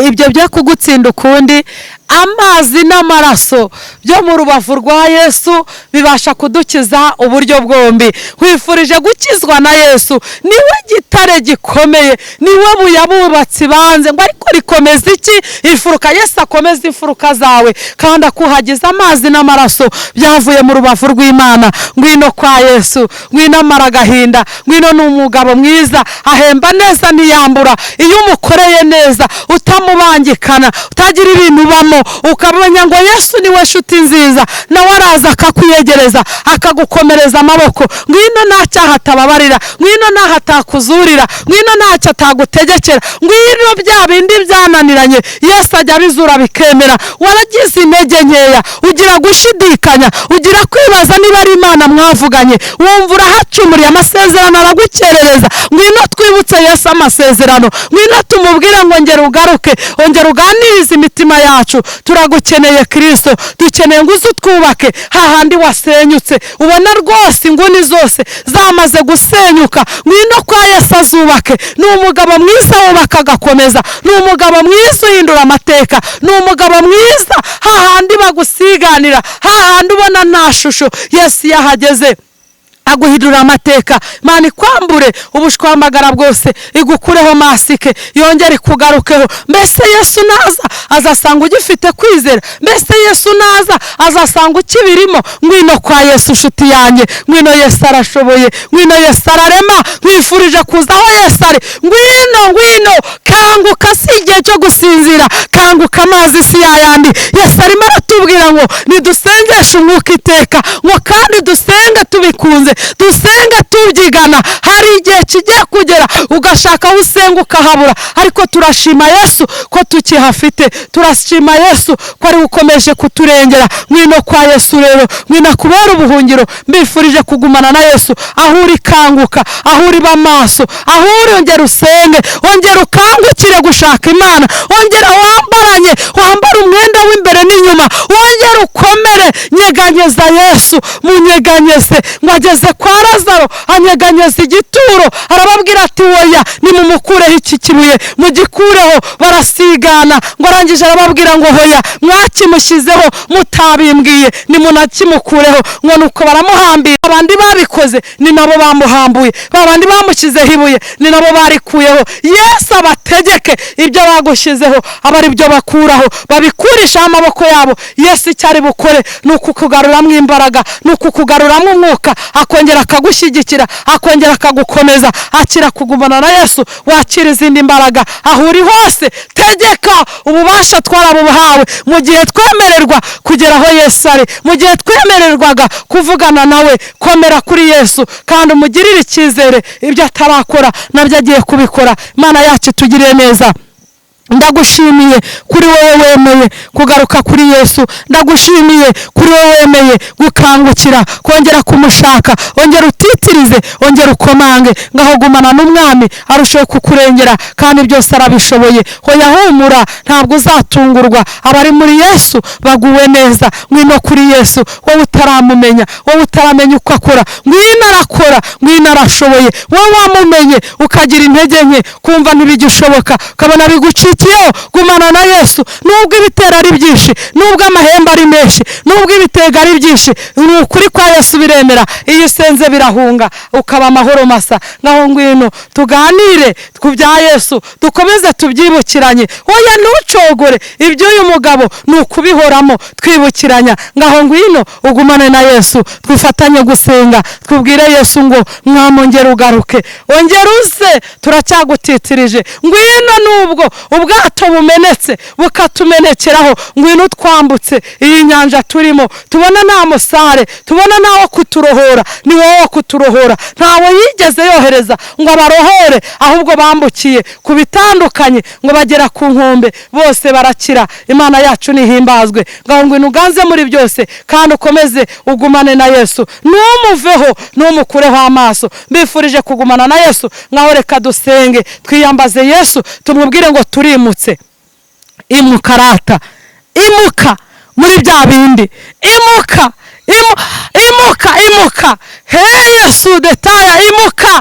Speaker 1: Ibyo byo kugutsinda ukundi, amazi n'amaraso byo mu rubavu rwa Yesu bibasha kudukiza uburyo bwombi. Wifurije gukizwa na Yesu, niwe gitare gikomeye, niwe buye abubatsi banze ngo ariko rikomeza iki? Ifuruka. Yesu akomeza imfuruka zawe, kandi akuhagiza amazi n'amaraso byavuye mu rubavu rw'Imana. Ngwino kwa Yesu, ngwino amara agahinda, ngwino n'umugabo mwiza, ahemba neza niyambura. Iyo umukoreye neza, utamubangikana, utagira ibintu ubamo, ukamenya ngo Yesu niwe nshuti nziza, nawe araza akakwiyegereza akagukomereza amaboko. Ngwino nta cyaha atababarira, ngwino ntaho atakuzurira, ngwino ntacyo atagutegekera, ngwino bya bindi byananiranye Yesu ajya abizura bikemera. Waragize intege nkeya, ugira gushidikanya, ugira kwibaza niba ari Imana mwavuganye, wumva urahacumuriye, amasezerano aragukerereza. Ngwino twibutse Yesu amasezerano, ngwino tumubwire ngo ngera ugaruke, ongera uganirize imitima yacu, turagukeneye Kristo, dukeneye ngo uze utwubake hahandi wasenyutse, ubona rwose inguni zose zamaze gusenyuka. Ngwino kwa Yesu azubake. Ni umugabo mwiza wubaka agakomeza, ni umugabo mwiza uhindura amateka, ni umugabo mwiza hahandi bagusiganira, hahandi ubona nta shusho. Yesu yahageze aguhindura amateka. Imana ikwambure ubushwambagara bwose, igukureho masike, yongere ikugarukeho. Mbese Yesu naza azasanga ugifite kwizera, mbese Yesu naza azasanga ukibirimo. Ngwino kwa Yesu nshuti yanjye, ngwino Yesu arashoboye, ngwino Yesu ararema. Nkwifurije kuza aho Yesu ari. Ngwino kanguka, si igihe cyo gusinzira, kanguka, amazi si yayandi. Yesu arimo aratubwira ngo nidusengeshe umwuka iteka, ngo kandi dusenge tubikunze, dusenge tubyigana. Hari igihe kigiye kugera ugashaka aho usenga ukahabura, ariko turashima Yesu ko tukihafite, turashima Yesu ko ari ukomeje kuturengera. Ngwino kwa Yesu rero, ngwino kubera ubuhungiro. Mbifurije kugumana na Yesu. Aho uri kanguka, aho uri bamaso, aho uri ongera usenge, ongera ukangukire gushaka Imana, ongera wambara umwenda w'imbere n'inyuma, ongera ukomere. Nyeganyeza Yesu, munyeganyeze. Mwageze kwa Lazaro anyeganyeza igituro, arababwira ati oya nimumukureho iki kibuye, mugikureho. Barasigana, ngo arangije arababwira ngo hoya mwakimushyizeho mutabimbwiye, nimunakimukureho. Ngo nuko baramuhambira. Abandi babikoze ni nabo bamuhambuye, babandi bamushyizeho ibuye ni nabo barikuyeho. Yesu abategeke ibyo bagushyizeho aba ari byo bakuraho, babikurishaho amaboko yabo. Yesu icyari bukore ni ukukugaruramo imbaraga, ni ukukugaruramo umwuka, akongera akagushyigikira, akongera akagukomeza. Akira kugumana na Yesu, wakira izindi mbaraga. Aho uri hose tegeka, ububasha twarabuhawe mu gihe twemererwa kugera aho Yesu ari, mu gihe twemererwaga kuvugana nawe. Komera kuri Yesu kandi umugirire icyizere, ibyo atarakora nabyo agiye kubikora. Imana yacu itugiriye neza. Ndagushimiye kuri wowe wemeye kugaruka kuri Yesu, ndagushimiye kuri wowe wemeye gukangukira kongera kumushaka. Ongera utitirize, ongera ukomange, ngaho gumana n'umwami arushaho kukurengera, kandi byose arabishoboye. Hoya humura, ntabwo uzatungurwa. Abari muri Yesu baguwe neza. Ngwino kuri Yesu, wowe utaramumenya, wowe utaramenya uko akora. Ngwino arakora, ngwino arashoboye. Wowe wamumenye ukagira intege nke, kumva ntibigishoboka, ukabona bigucikiyeho. Gumana na Yesu. Nubwo ibitera ari byinshi, nubwo amahembe ari menshi, nubwo ibitega ari byinshi, ni ukuri kwa Yesu biremera. Iyo usenze birahunga, ukaba amahoro masa. Ngaho ngwino tuganire ku bya Yesu, dukomeze tubyibukiranye. Oya ntucogore, iby'uyu mugabo ni ukubihoramo twibukiranya. Ngaho ngwino ugumane na Yesu, twifatanye gusenga, twubwire Yesu ngo mwamongera ugaruke, ongera uze, turacyagutitirije. Ngwino nubwo ubwato bumenetse bukatumenekeraho, ngwino twambutse iyi nyanja turimo, tubona nta musare, tubona nawo kuturohora. Ni wowe kuturohora, ntawe yigeze yohereza ngo abarohore, ahubwo bambukiye ku bitandukanye ngo bagera ku nkombe, bose barakira. Imana yacu nihimbazwe. Ngaho ngwino uganze muri byose, kandi ukomeze ugumane na Yesu, numuveho numukureho amaso. Mbifurije kugumana na Yesu. Ngaho reka dusenge, twiyambaze Yesu, tumubwire ngo turimutse. Imuka rata, imuka muri bya bindi, imuka Hey Yesu detaya, imuka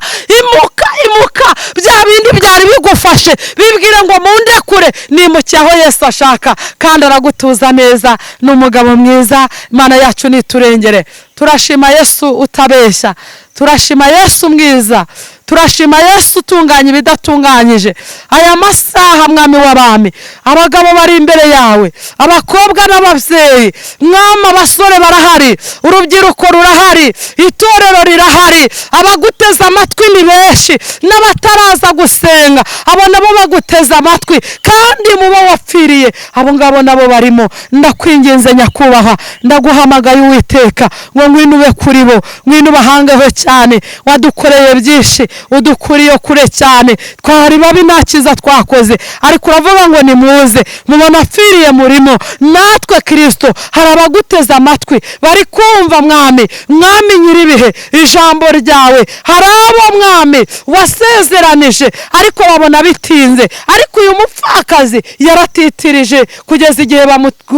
Speaker 1: bya bindi byari bigufashe, bibwire ngo mundekure. Nimuke aho Yesu ashaka, kandi aragutuza neza. Ni umugabo mwiza. Imana yacu niturengere. Turashima Yesu utabeshya, turashima Yesu mwiza, turashima Yesu utunganya ibidatunganyije. Aya masaha mwami w'abami, abagabo bari imbere yawe, abakobwa n'ababyeyi, mwami abasore barahari, urubyiruko rurahari, itorero rirahari, abaguteza amatwi ni benshi, n'abataraza gusenga abo nabo baguteza amatwi, kandi mubo wapfiriye abo ngabo nabo barimo. Ndakwinginze nyakubahwa, ndaguhamagaye Uwiteka ngo ngwino ube kuri bo, ngwino ubahangeho cyane. Wadukoreye byinshi, udukuriye kure cyane, twari babi nta cyiza twakoze, ariko uravuga ngo nimuze mubona apfiriye murimo. Natwe Kristo hari abaguteze amatwi bari kumva mwami, mwami nyiribihe ijambo ryawe. Hari abo mwami wasezeranije ariko babona bitinze, ariko uyu mupfakazi yaratitirije kugeza igihe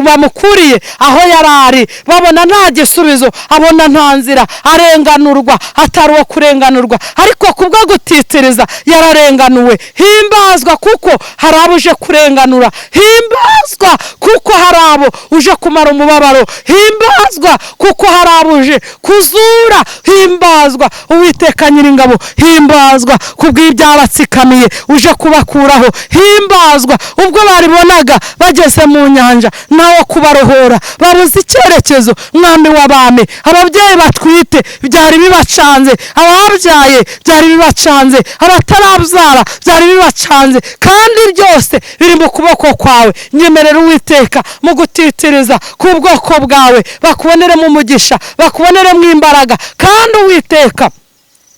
Speaker 1: bamukuriye aho yarari, babona nta gisubizo, abona nta nzira, arenganurwa atari uwo kurenganurwa, ariko kubwo gutitiriza yararenganuwe. Himbazwa kuko hari abo uje kurenganura, himbazwa kuko hari abo uje kumara umubabaro, himbazwa kuko hari abo uje kuzura, himbazwa Uwiteka Nyiringabo, himbazwa kubw'ibyabatsikamiye uje kubakuraho, himbazwa ubwo baribonaga bageze mu nyanja nawe kubarohora, babuze icyerekezo mwami w'abami. Ababyeyi batwite byari bibacanze, ababyaye byari bibacanze, abatarabyara byari bibacanze, kandi byose biri mu kuboko kwawe. Nyemerera Uwiteka mu gutitiriza k'ubwoko bwawe, bakuboneremo umugisha, bakuboneremo imbaraga, kandi Uwiteka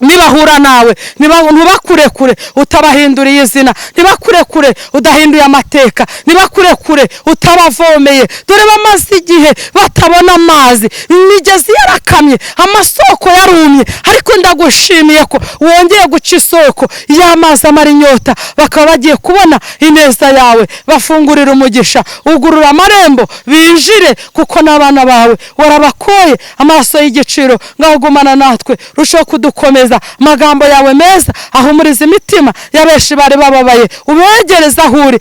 Speaker 1: nibahura nawe ntibakurekure utabahinduriye izina, ntibakurekure udahinduye amateka, ntibakurekure utabavomeye. Dore bamaze igihe batabona amazi, imigezi yarakamye, amasoko yarumye, ariko ndagushimiye ko wongeye guca isoko y'amazi amara inyota, bakaba bagiye kubona ineza yawe. Bafungurira umugisha, ugurura amarembo binjire, kuko n'abana bawe warabakoye amaso y'igiciro. Ngaho gumana natwe, rushaho kudukomeza, amagambo yawe meza ahumuriza imitima y'abenshi bari bababaye, ubegereza aho uri,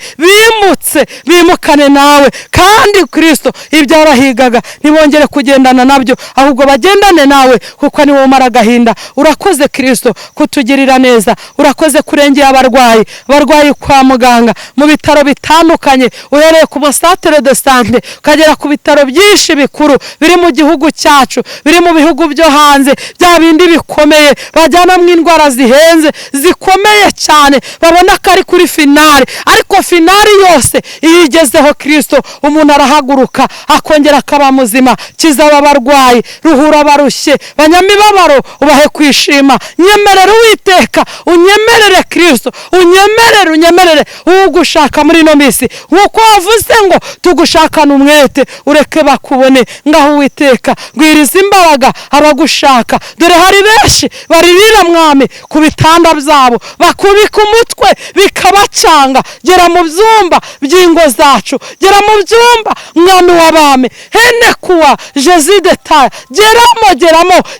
Speaker 1: bimukane nawe. Kandi Kristo ibyabahigaga ntibongere kugendana nabyo, ahubwo bagendane nawe, kuko niwe umara agahinda. Urakoze Kristo kutugirira neza, urakoze kurengera abarwayi kwa muganga, mu bitaro bitandukanye, uhereye ku masantere de sante ukagera ku bitaro byinshi bikuru biri mu gihugu cyacu, biri mu bihugu byo hanze, bya bindi bikomeye bajyana mu indwara zihenze zikomeye cyane, babona ko ari kuri finale, ariko finale yose iyo igezeho Kristo umuntu arahaguruka akongera akaba muzima. Kiza abarwayi, ruhura abarushye, banyamibabaro ubahe kwishima. Nyemerera Uwiteka, unyemerere Kristo, unyemerere ugushaka muri ino minsi, nkuko wavuze ngo tugushakane umwete, ureke bakubone. Ngaho Uwiteka gwiriza imbaraga abagushaka. Dore hari benshi baririra mwami ku bitanda byabo, bakubika umutwe bikabacanga. Gera mu byumba by'ingo zacu, gera mu byumba mwami w'abami, hene kuwa Jezide ta, geramo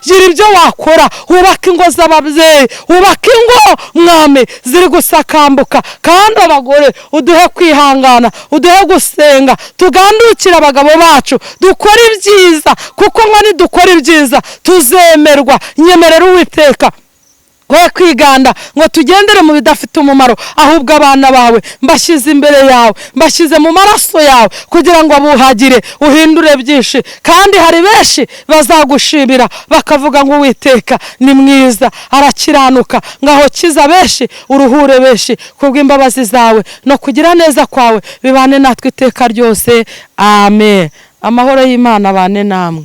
Speaker 1: gira ibyo wakora, wubaka ingo z'ababyeyi, wubaka ingo mwami ziri gusakambuka. Kandi abagore uduhe kwihangana, uduhe gusenga, tugandukire abagabo bacu, dukora ibyiza, kuko ngo nidukora ibyiza tuzemerwa. Nyemerera Uwiteka we kwiganda ngo tugendere mu bidafite umumaro, ahubwo abana bawe mbashyize imbere yawe, mbashyize mu maraso yawe, kugira ngo abuhagire, uhindure byinshi. Kandi hari benshi bazagushimira bakavuga ngo Uwiteka ni mwiza, arakiranuka. Ngaho kiza benshi, uruhure benshi, kubw'imbabazi zawe no kugira neza kwawe bibane natwe iteka ryose. Amen. Amahoro y'Imana abane namwe.